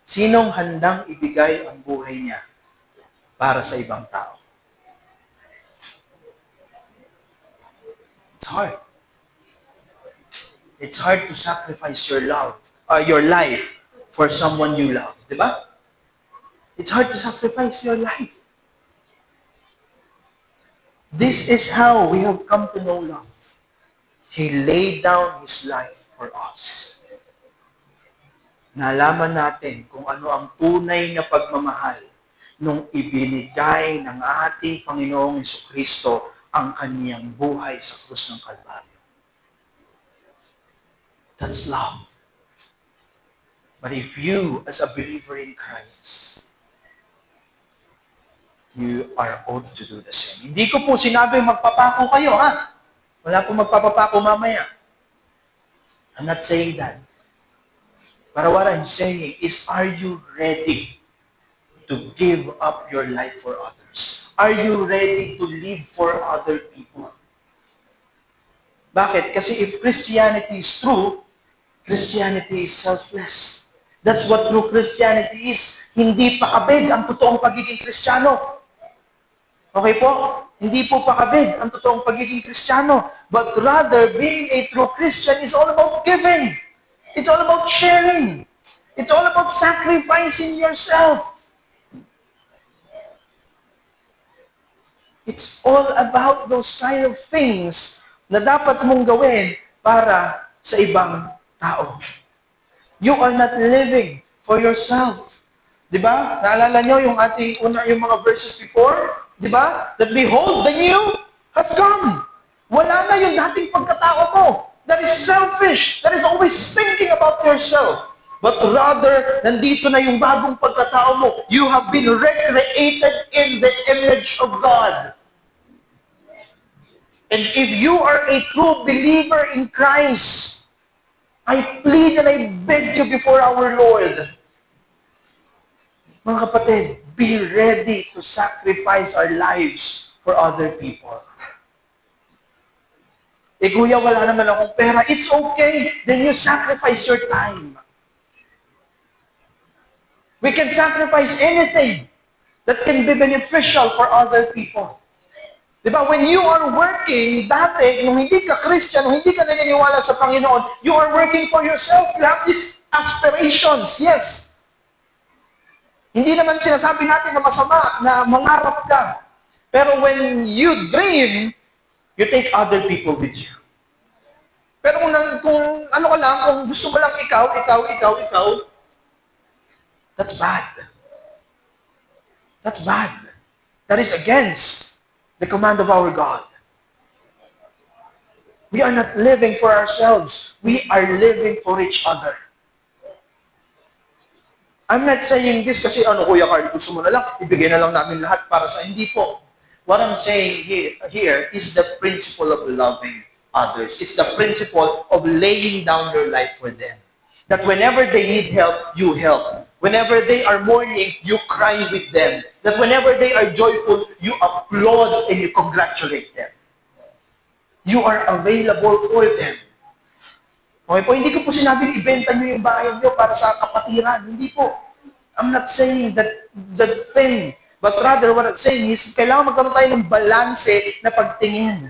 Sinong handang ibigay ang buhay niya para sa ibang tao? It's hard. It's hard to sacrifice your life for someone you love. Diba? It's hard to sacrifice your life. This is how we have come to know love. He laid down His life for us. Nalaman natin kung ano ang tunay na pagmamahal nung ibinigay ng ating Panginoong Jesucristo ang kaniyang buhay sa krus ng Kalbaryo. That's love. But if you, as a believer in Christ, you are ought to do the same. Hindi ko po sinabi magpapako kayo, ha? Wala po magpapapako mamaya. I'm not saying that. But what I'm saying is, are you ready to give up your life for others? Are you ready to live for other people? Bakit? Kasi if Christianity is true, Christianity is selfless. That's what true Christianity is. Hindi pakabig ang totoong pagiging Kristiyano. Okay po? Hindi po pakabig ang totoong pagiging Kristiyano. But rather, being a true Christian is all about giving. It's all about sharing. It's all about sacrificing yourself. It's all about those kind of things na dapat mong gawin para sa ibang tao. You are not living for yourself. Di ba? Naalala nyo yung yung mga verses before? Di ba? That behold, the new has come. Wala na yung dating pagkatao mo. That is selfish. That is always thinking about yourself. But rather, nandito na yung bagong pagkatao mo. You have been recreated in the image of God. And if you are a true believer in Christ, I plead and I beg you before our Lord, mga kapatid, be ready to sacrifice our lives for other people. Eh kuya, wala naman akong pera. It's okay. Then you sacrifice your time. We can sacrifice anything that can be beneficial for other people. Diba? When you are working, dati, nung hindi ka Christian, nung hindi ka naniniwala sa Panginoon, you are working for yourself. You have these aspirations. Yes. Hindi naman sinasabi natin na masama, na mangarap ka. Pero when you dream, you take other people with you. Pero kung ano ka lang, kung gusto mo lang ikaw, that's bad. That's bad. That is against the command of our God. We are not living for ourselves. We are living for each other. I'm not saying this kasi, Kuya Carl, gusto mo na lang, ibigay na lang namin lahat para sa hindi po. What I'm saying here is the principle of loving others. It's the principle of laying down your life for them. That whenever they need help, you help. Whenever they are mourning, you cry with them. That whenever they are joyful, you applaud and you congratulate them. You are available for them. Okay po, hindi ko po sinabing ibenta nyo yung bahay nyo para sa kapatiran. Hindi po. I'm not saying that thing. But rather, what I'm saying is, kailangan magkaroon tayo ng balanse na pagtingin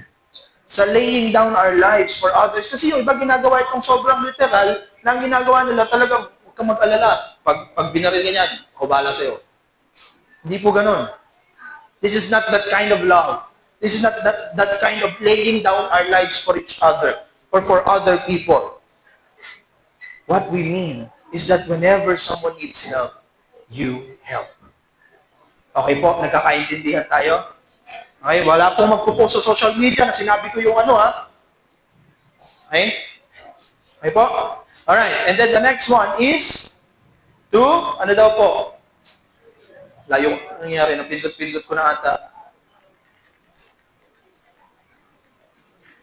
sa laying down our lives for others. Kasi yung iba ginagawa itong sobrang literal, na ang ginagawa nila talagang huwag kang mag-alala. Pag binaril ka niyan, ako bahala sa'yo. Hindi po ganun. This is not that kind of love. This is not that kind of laying down our lives for each other or for other people. What we mean is that whenever someone needs help, you help. Okay po, nagkakaintindihan tayo? Okay, wala pong magpo-post sa social media na sinabi ko yung ha? Okay? Okay po? Alright, and then the next one is to, ano daw po? Layo, nangyari, napindot-pindot ko na ata.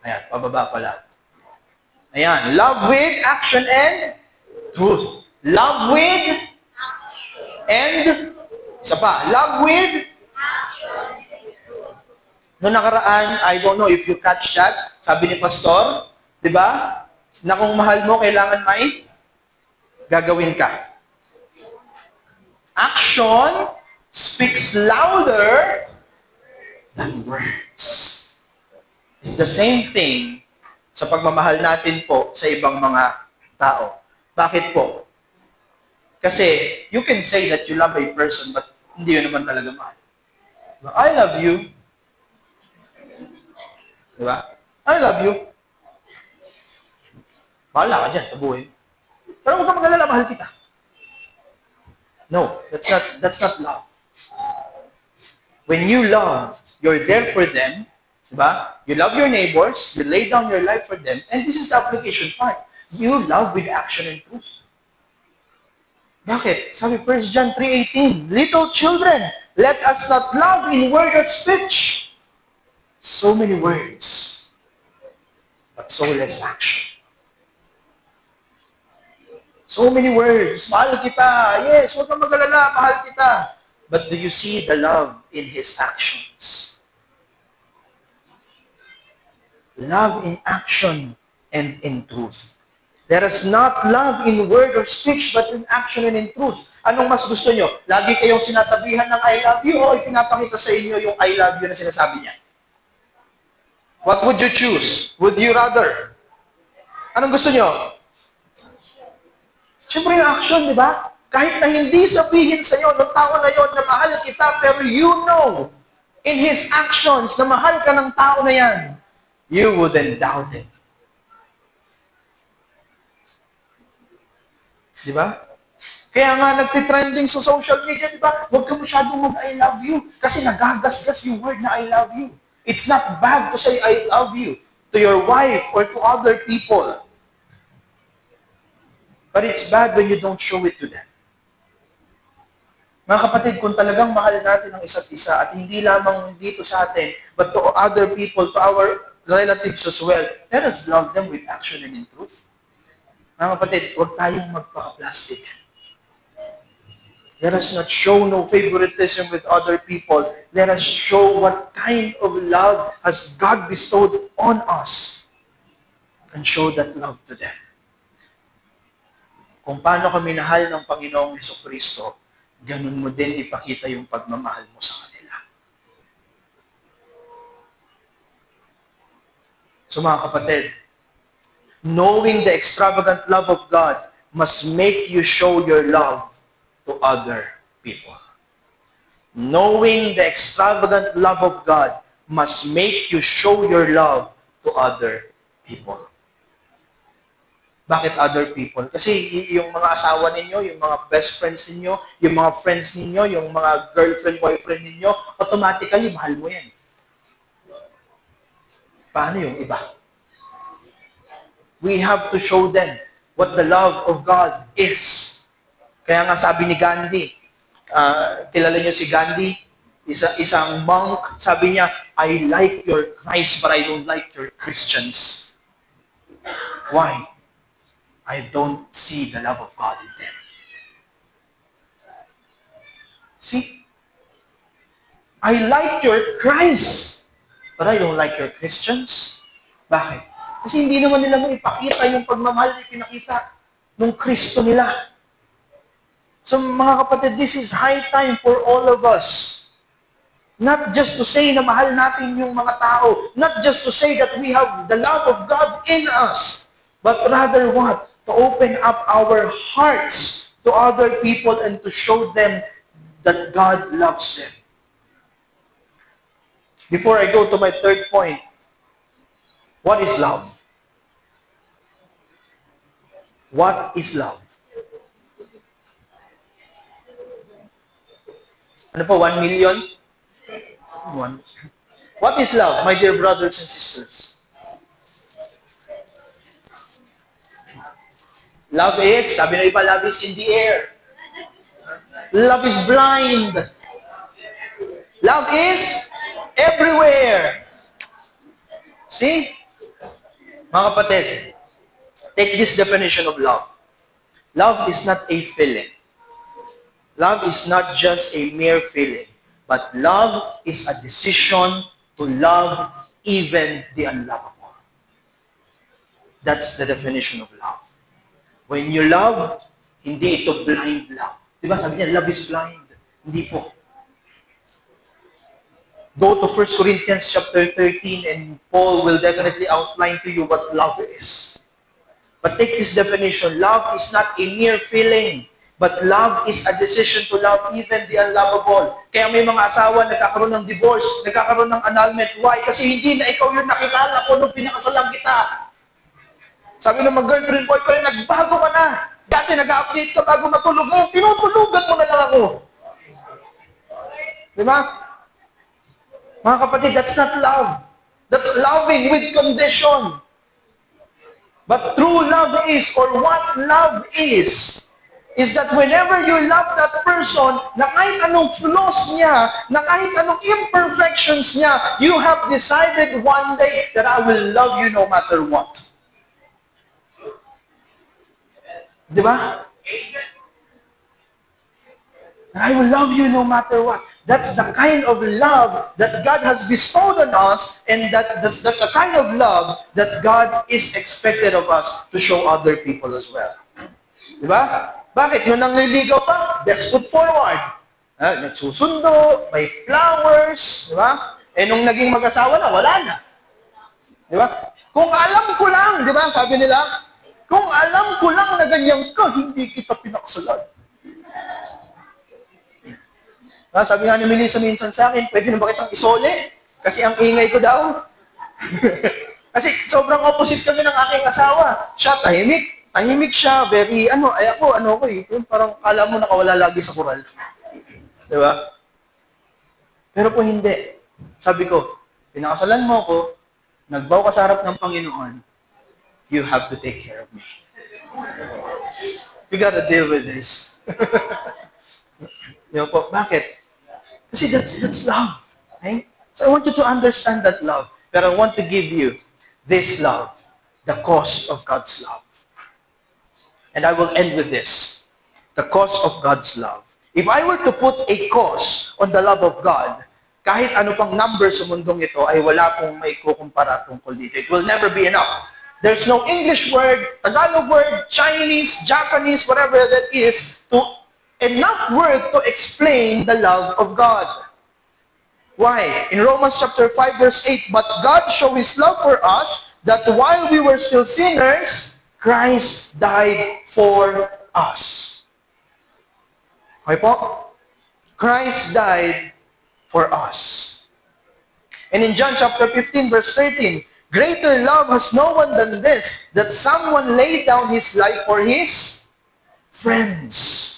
Ayan, pababa pala. Ayan, love with action and truth. Love with and isa pa, love with noong nakaraan, I don't know if you catch that, sabi ni Pastor, di ba? Na kung mahal mo, kailangan may gagawin ka. Action speaks louder than words. It's the same thing sa pagmamahal natin po sa ibang mga tao. Bakit po? Kasi you can say that you love a person but hindi yun naman talaga mahal. I love you. Diba? I love you. Bahala ka dyan sa buhay. Pero huwag kang mag-alala, mahal kita. No, that's not love. When you love, you're there for them. Diba? You love your neighbors, you lay down your life for them, and this is the application part. You love with action and truth. Bakit? Sabi 1 John 3:18, little children, let us not love in word or speech. So many words, but so less action. So many words, mahal kita, yes, huwag kang mag-alala, mahal kita. But do you see the love in His actions? Love in action and in truth. Let us not love in word or speech, but in action and in truth. Anong mas gusto nyo? Lagi kayong sinasabihan ng I love you o ipinapakita sa inyo yung I love you na sinasabi niya? What would you choose? Would you rather? Anong gusto nyo? Siyempre yung action, di ba? Kahit na hindi sabihin sa iyo ng tao na yon na mahal kita, pero you know, in his actions, na mahal ka ng tao na yan, you wouldn't doubt it. Di ba? Kaya nga nagtitrending sa social media, di ba? Huwag ka masyadong mag-I love you kasi nagagasgas yung word na I love you. It's not bad to say I love you to your wife or to other people. But it's bad when you don't show it to them. Mga kapatid, kung talagang mahal natin ang isa't isa at hindi lamang dito sa atin, but to other people, to our relatives as well, let us love them with action and in truth. Mga kapatid, huwag tayong magpaka-plastic. Let us not show no favoritism with other people. Let us show what kind of love has God bestowed on us and show that love to them. Kung paano ka minahal ng Panginoong Jesucristo, ganun mo din ipakita yung pagmamahal mo sa kanila. So mga kapatid, knowing the extravagant love of God must make you show your love to other people. Knowing the extravagant love of God must make you show your love to other people. Bakit other people? Kasi yung mga asawa ninyo, yung mga best friends ninyo, yung mga friends ninyo, yung mga girlfriend, boyfriend ninyo, automatically, mahal mo yan. Paano yung iba? We have to show them what the love of God is. Kaya nga sabi ni Gandhi, kilala niyo si Gandhi, isang monk, sabi niya, I like your Christ, but I don't like your Christians. Why? I don't see the love of God in them. See? I like your Christ, but I don't like your Christians. Bakit? Kasi hindi naman nila maipakita yung pagmamahal na pinakita ng Kristo nila. So mga kapatid, this is high time for all of us. Not just to say na mahal natin yung mga tao, not just to say that we have the love of God in us, but rather what? To open up our hearts to other people and to show them that God loves them. Before I go to my third point, what is love? What is love? Ano po, 1 million? One. What is love, my dear brothers and sisters? Love is, sabi na iba, love is in the air. Love is blind. Love is everywhere. See? Mga kapatid, take this definition of love. Love is not a feeling. Love is not just a mere feeling, but love is a decision to love even the unlovable. That's the definition of love. When you love, hindi ito blind love. Diba sabi niya, love is blind. Hindi po. Go to 1 Corinthians chapter 13 and Paul will definitely outline to you what love is. But take this definition, love is not a mere feeling, but love is a decision to love even the unlovable. Kaya may mga asawa nagkakaroon ng divorce, nagkakaroon ng annulment. Why? Kasi hindi na ikaw yung nakilala ko nung pinakasalang kita. Sabi ng mga girlfriend, boyfriend, nagbago ka na. Dati nag-update ka bago matulog mo, tinutulugan mo na lang ako. Diba? Mga kapatid, that's not love. That's loving with condition. But true love is, or what love is that whenever you love that person, na kahit anong flaws niya, na kahit anong imperfections niya, you have decided one day that I will love you no matter what. Diba? I will love you no matter what. That's the kind of love that God has bestowed on us, and that's the kind of love that God is expected of us to show other people as well. Diba? Bakit? Yung nangliligaw pa, best foot forward. Nagsusundo, may flowers, diba? Eh nung naging mag-asawa na, wala na. Diba? Kung alam ko lang, diba, sabi nila, kung alam ko lang na ganyan ka, hindi kita pinaksalan. Sabi nga ni Melissa minsan sa akin, pwede na ba kitang isole? Kasi ang ingay ko daw. Kasi sobrang opposite kami ng aking asawa. Siya, tahimik siya, very, ako yung parang kala mo nakawala lagi sa kural. Diba? Pero po hindi. Sabi ko, pinakasalan mo ako, nagbaw ka sa harap ng Panginoon, you have to take care of me. You gotta deal with this. Diba po? Bakit? Kasi that's love. Okay? So I want you to understand that love. But I want to give you this love, the cost of God's love. And I will end with this. The cost of God's love. If I were to put a cost on the love of God, kahit ano pang number sa mundong ito, ay wala pong may kukumpara tungkol dito. It will never be enough. There's no English word, Tagalog word, Chinese, Japanese, whatever that is, enough word to explain the love of God. Why? In Romans chapter 5 verse 8, but God showed His love for us, that while we were still sinners, Christ died for us. Okay po? Christ died for us. And in John chapter 15 verse 13, greater love has no one than this, that someone laid down his life for his friends.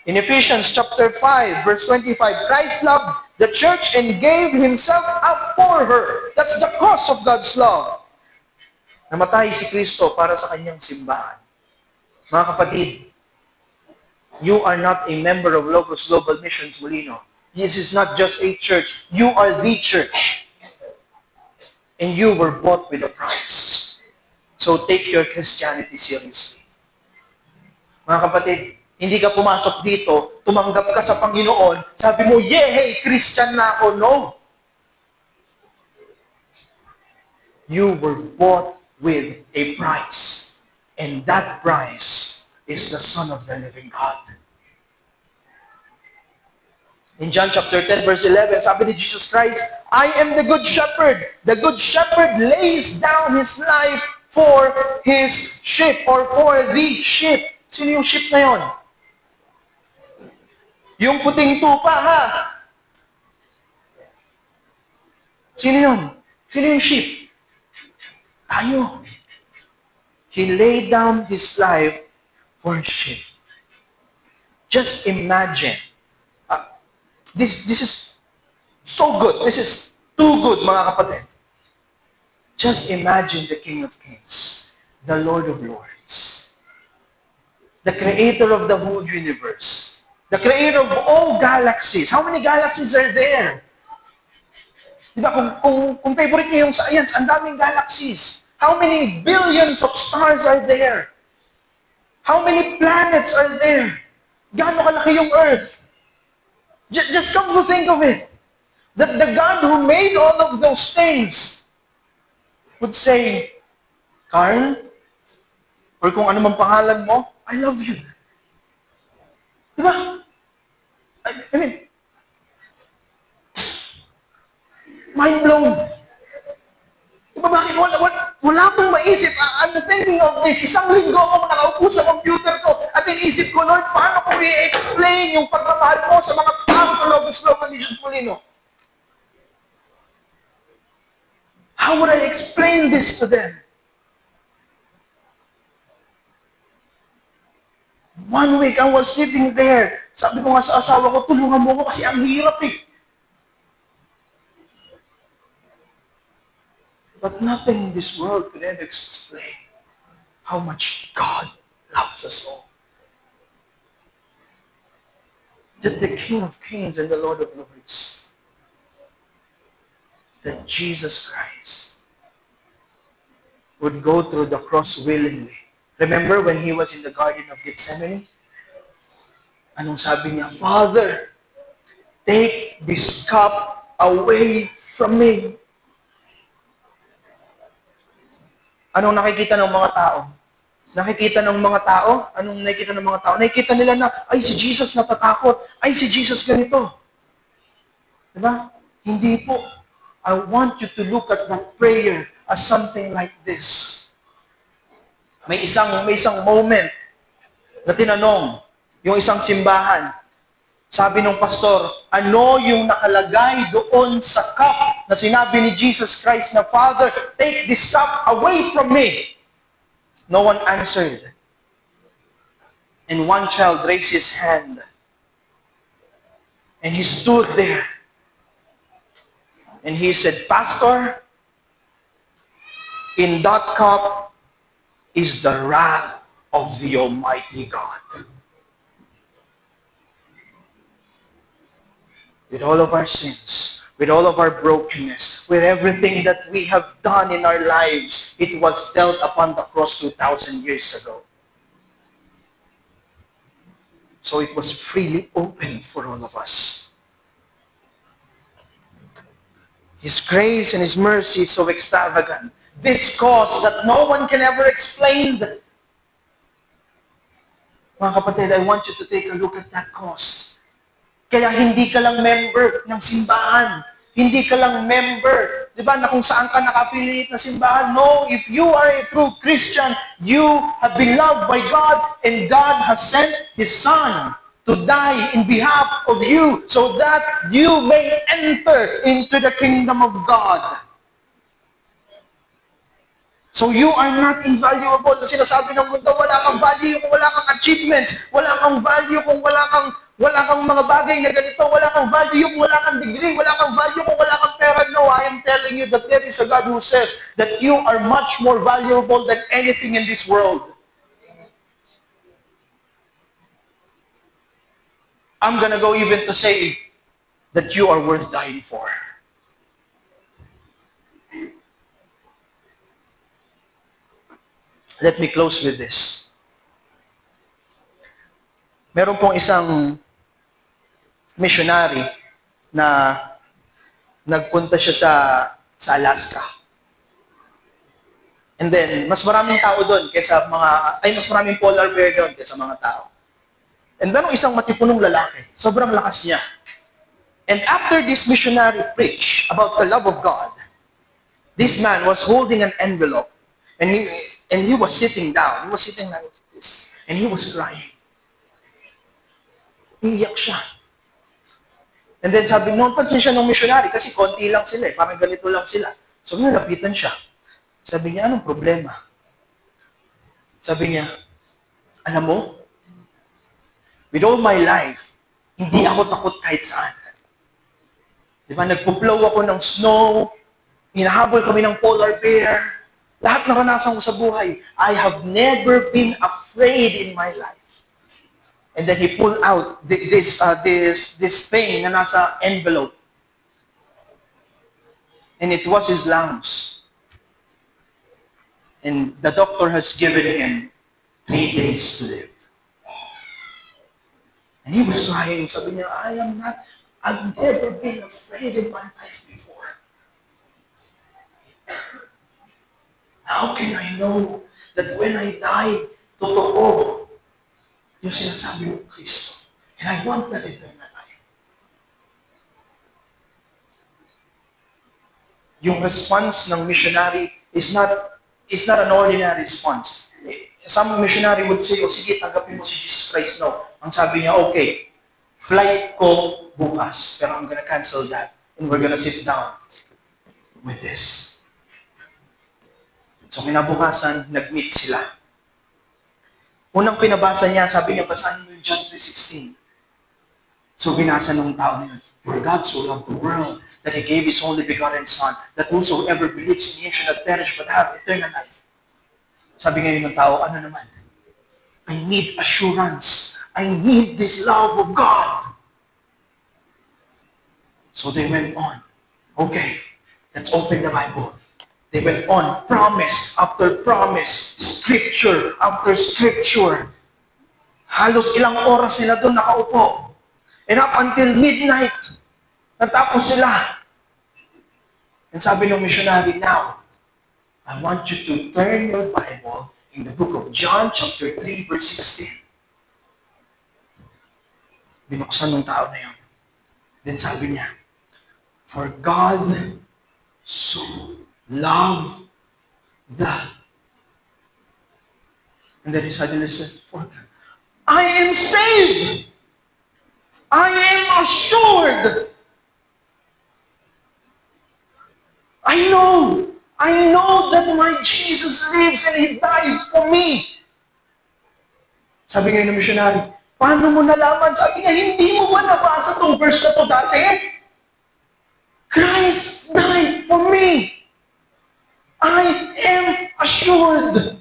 In Ephesians chapter 5, verse 25, Christ loved the church and gave Himself up for her. That's the cost of God's love. Namatay si Kristo para sa Kanyang simbahan. Mga kapatid, you are not a member of Logos Global Missions Molino. This is not just a church. You are the church. And you were bought with a price. So take your Christianity seriously. Mga kapatid, hindi ka pumasok dito, tumanggap ka sa Panginoon, sabi mo, yehey, Christian na ako. No. You were bought with a price. And that price is the Son of the living God. In John chapter 10, verse 11, sabi ni Jesus Christ, I am the good shepherd. The good shepherd lays down his life for his sheep or for the sheep. Sino yung sheep na yon? Yung puting tupa, ha? Sino yun? Sino yung sheep? Tayo. He laid down his life for sheep. Just imagine. This is so good. This is too good, mga kapatid. Just imagine the King of Kings, the Lord of Lords, the Creator of the whole universe, The creator of all galaxies. How many galaxies are there? Diba, kung favorite niyo yung science, ang daming galaxies. How many billions of stars are there? How many planets are there? Gaano kalaki yung Earth? Just come to think of it. That the God who made all of those things would say, Carl, or kung ano mang pangalan mo, I love you. Diba? I mean, mind blown. Diba bakit wala akong maisip? I'm thinking of this. Isang linggo akong nakaupo sa computer ko at inisip ko, Lord, paano ko i-explain yung pagmamahal mo sa mga tao sa Logos Local ni Jesus Molino? How would I explain this to them? One week, I was sitting there. Sabi ko nga sa asawa ko, tulungan mo ko kasi ang hirap eh. But nothing in this world could ever explain how much God loves us all. That the King of Kings and the Lord of Lords, that Jesus Christ would go through the cross willingly. Remember when He was in the Garden of Gethsemane? Anong sabi niya? Father, take this cup away from me. Anong nakikita ng mga tao? Nakikita ng mga tao? Anong nakikita ng mga tao? Nakikita nila na, ay, si Jesus natatakot. Ay, si Jesus ganito. Diba? Hindi po. I want you to look at that prayer as something like this. May isang moment na tinanong yung isang simbahan. Sabi ng pastor, ano yung nakalagay doon sa cup na sinabi ni Jesus Christ na, Father, take this cup away from me. No one answered. And one child raised his hand. And he stood there. And he said, Pastor, in that cup is the wrath of the Almighty God. With all of our sins, with all of our brokenness, with everything that we have done in our lives, it was dealt upon the cross 2,000 years ago. So it was freely open for all of us. His grace and His mercy is so extravagant. This cause that no one can ever explain. Mga kapatid, I want you to take a look at that cost. Kaya hindi ka lang member ng simbahan. Hindi ka lang member, di ba, na kung saan ka naka-affiliate na simbahan. No, if you are a true Christian, you have been loved by God and God has sent His Son to die in behalf of you so that you may enter into the kingdom of God. So you are not invaluable. Kasi sinasabi ng mundo, wala kang value kung wala kang achievements, wala kang value kung wala kang mga bagay na ganito, wala kang value kung wala kang degree, wala kang value kung wala kang pera. No, I am telling you that there is a God who says that you are much more valuable than anything in this world. I'm gonna go even to say that you are worth dying for. Let me close with this. Meron pong isang missionary na nagpunta siya sa Alaska. And then, mas maraming tao doon kaysa mas maraming polar bear doon kaysa mga tao. And then, isang matipunong lalaki, sobrang lakas niya. And after this missionary preached about the love of God, this man was holding an envelope. And he was sitting down. He was sitting like this. And he was crying. Iiyak siya. And then sabi, noon pansin siya ng missionary kasi konti lang sila parang ganito lang sila. So nalapitan siya. Sabi niya, anong problema? Sabi niya, alam mo, with all my life, hindi ako takot kahit saan. Di ba, nagpuplow ako ng snow, hinahabol kami ng polar bear, lahat naranasan ko sa buhay. I have never been afraid in my life. And then he pulled out this thing na nasa envelope. And it was his lungs. And the doctor has given him 3 days to live. And he was crying. Sabi niya, I've never been afraid in my life before. How can I know that when I die, totoo yung sinasabi ng Kristo? And I want that in my life. Yung response ng missionary is not an ordinary response. Some missionary would say, sige, tanggapin mo si Jesus Christ. No. Ang sabi niya, okay, flight ko bukas, pero I'm gonna cancel that. And we're gonna sit down with this. So, kinabukasan, nag-meet sila. Unang pinabasa niya, sabi niya, basahin mo yung John 3:16. So, binasa ng tao na yun. For God so loved the world that He gave His only begotten Son, that whosoever believes in Him should not perish but have eternal life. Sabi ngayon ng tao, ano naman? I need assurance. I need this love of God. So they went on. Okay, let's open the Bible. They went on, promise after promise, scripture after scripture. Halos ilang oras sila doon nakaupo. And up until midnight, natapos sila. And sabi ng missionary, now, I want you to turn your Bible in the book of John chapter 3 verse 16. Binuksan ng tao na yun. Then sabi niya, for God so loved the... And then he suddenly said, for I am saved. I am assured. I know that my Jesus lives and He died for me. Sabi ngayon ng missionary, paano mo nalaman? Sabi niya, hindi mo ba nabasa itong verse na ito dati? Christ died for me. I am assured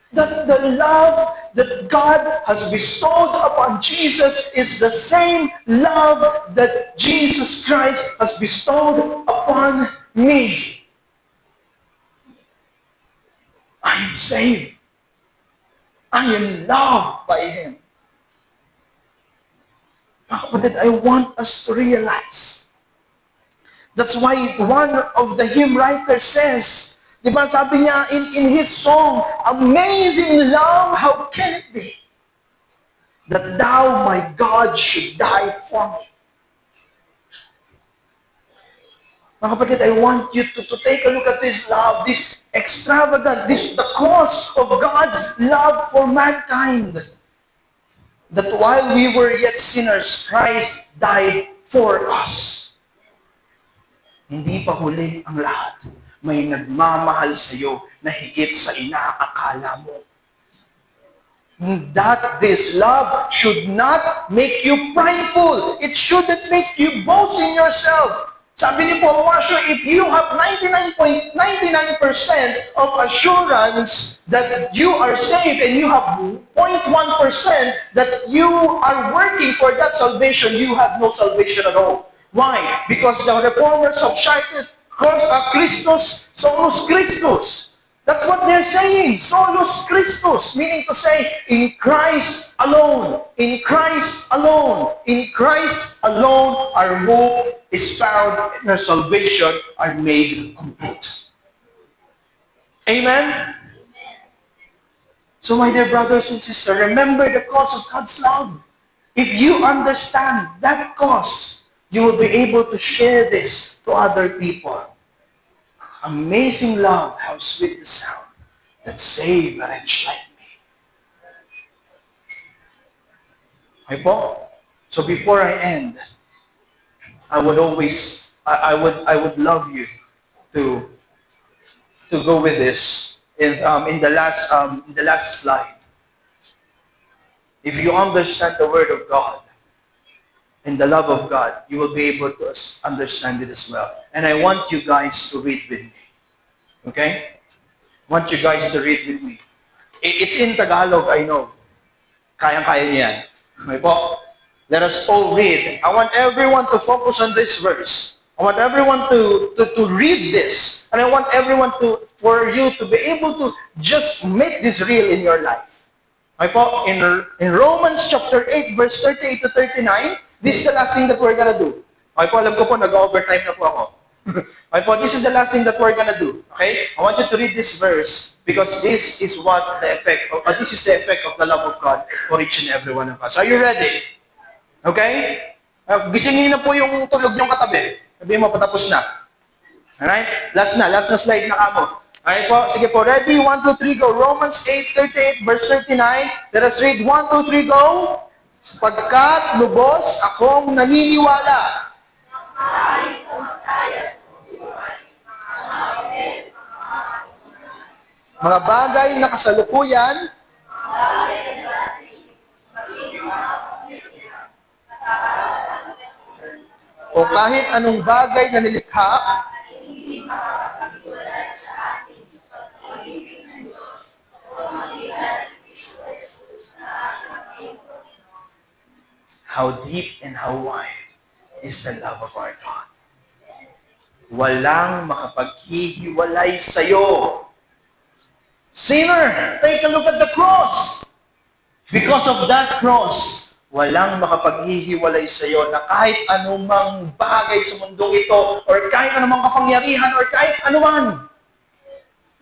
that the love that God has bestowed upon Jesus is the same love that Jesus Christ has bestowed upon me. I am saved. I am loved by Him. But I want us to realize. That's why one of the hymn writers says, di ba sabi niya in his song, amazing love, how can it be that thou, my God, should die for me? Mga kapatid, I want you to take a look at this love, this extravagant, the cause of God's love for mankind. That while we were yet sinners, Christ died for us. Hindi pa huli ang lahat. May nagmamahal sa iyo na higit sa inaakala mo. That this love should not make you prideful. It shouldn't make you boast in yourself. Sabi ni Paul Washer, if you have 99.99% of assurance that you are saved and you have 0.1% that you are working for that salvation, you have no salvation at all. Why? Because the reformers of Christus, solus Christus. That's what they're saying. Solus Christus, meaning to say, in Christ alone, in Christ alone, in Christ alone, our hope is found and our salvation are made complete. Amen? So my dear brothers and sisters, remember the cause of God's love. If you understand that cause, you will be able to share this to other people. Amazing love, how sweet the sound that saved a wretch like me. Okay po? So before I end, I would love you to go with this in the last slide. If you understand the Word of God and the love of God, you will be able to understand it as well. And I want you guys to read with me. Okay? I want you guys to read with me. It's in Tagalog, I know. Kayang-kaya niya yan. Okay po? Let us all read. I want everyone to focus on this verse. I want everyone to read this. And I want everyone for you to be able to just make this real in your life. Okay po? In Romans chapter 8, verse 38 to 39, this is the last thing that we're gonna do. Okay po, alam ko po, nag-overtime na po ako. Okay po, this is the last thing that we're gonna do. Okay? I want you to read this verse because this is this is the effect of the love of God for each and every one of us. Are you ready? Okay? Gisingin na po yung tulog niyong katabi. Sabihin mo, patapos na. Alright? Last na slide na kamo. Alright po, sige po, ready? 1, 2, 3, go. Romans 8:38, verse 39. Let us read. 1, 2, 3, go. Pagkat lubos akong naniniwala. Mga bagay na kasalukuyan, o kahit anong bagay na nilikha, how deep and how wide is the love of our God. Walang makapaghihiwalay sa'yo. Sinner, take a look at the cross. Because of that cross, walang makapaghihiwalay sa iyo na kahit anumang bagay sa mundong ito or kahit anumang kapangyarihan or kahit anuman.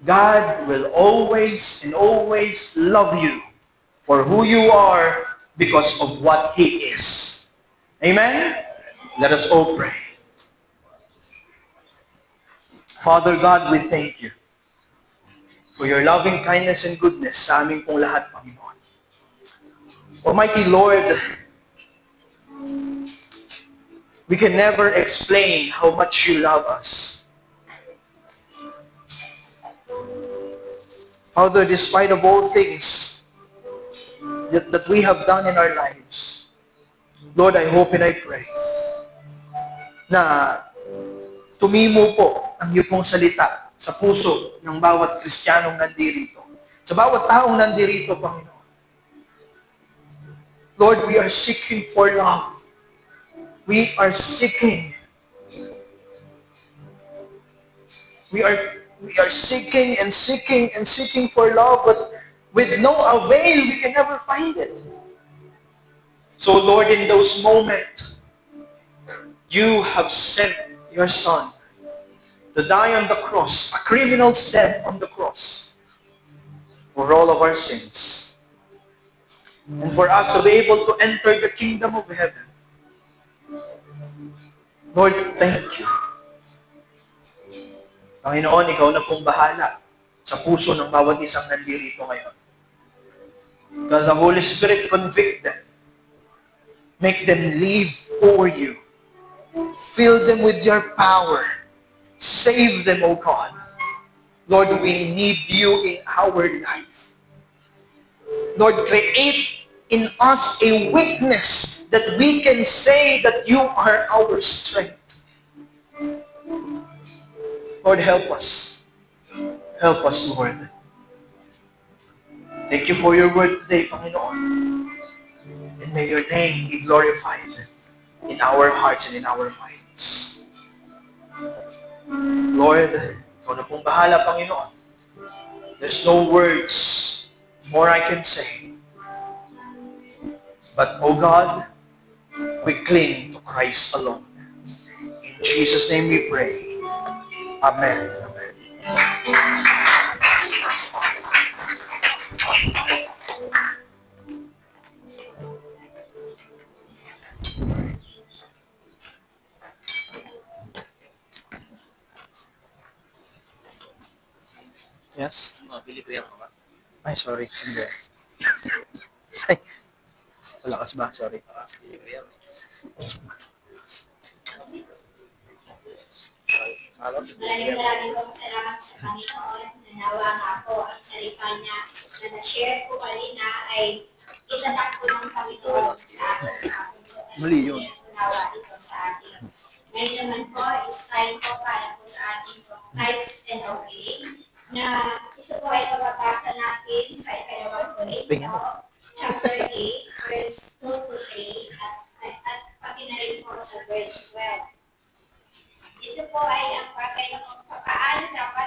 God will always and always love you for who you are because of what He is. Amen? Let us all pray. Father God, we thank you for your loving kindness and goodness sa aming pong lahat, Panginoon. Almighty Lord, we can never explain how much you love us. Father, despite of all things that we have done in our lives, Lord, I hope and I pray na tumimo po ang iyong pong salita sa puso ng bawat Kristiyanong nandirito. Sa bawat taong nandirito, Panginoon. Lord, we are seeking for love. We are seeking. We are seeking and seeking and seeking for love, but with no avail, we can never find it. So Lord, in those moments, you have sent your Son to die on the cross, a criminal's death on the cross, for all of our sins. And for us to be able to enter the kingdom of heaven. Lord, thank you. Panginoon, ikaw na pong bahala sa puso ng bawat isang nandirito ngayon. God, the Holy Spirit, convict them. Make them live for you. Fill them with your power. Save them, O God. Lord, we need you in our life. Lord, create in us a witness that we can say that you are our strength. Lord, help us. Help us, Lord. Thank you for your word today, Panginoon. And may your name be glorified in our hearts and in our minds. Lord, ikaw na pong bahala, Panginoon. There's no words more I can say. But, oh God, we cling to Christ alone. In Jesus' name we pray. Amen. Amen. Yes? Mabili ko yan ba? Ay, sorry. Hindi. Ay, malakas ba? Sorry. Bili ko yan. Maraming pong salamat sa Panginoon na nawa nga po ang salita niya na na-share ko kanina ay itatak po ng Panginoon sa ating puso. Mali yun. Nawa ito sa atin. Ngayon naman po, it's time po para po sa ating tithes and offering na ito po ay mababasa natin sa ikalawang Korinto, chapter 8, verse 2 to 3, at pati na rin po sa verse 12. Ito po ay ang paano dapat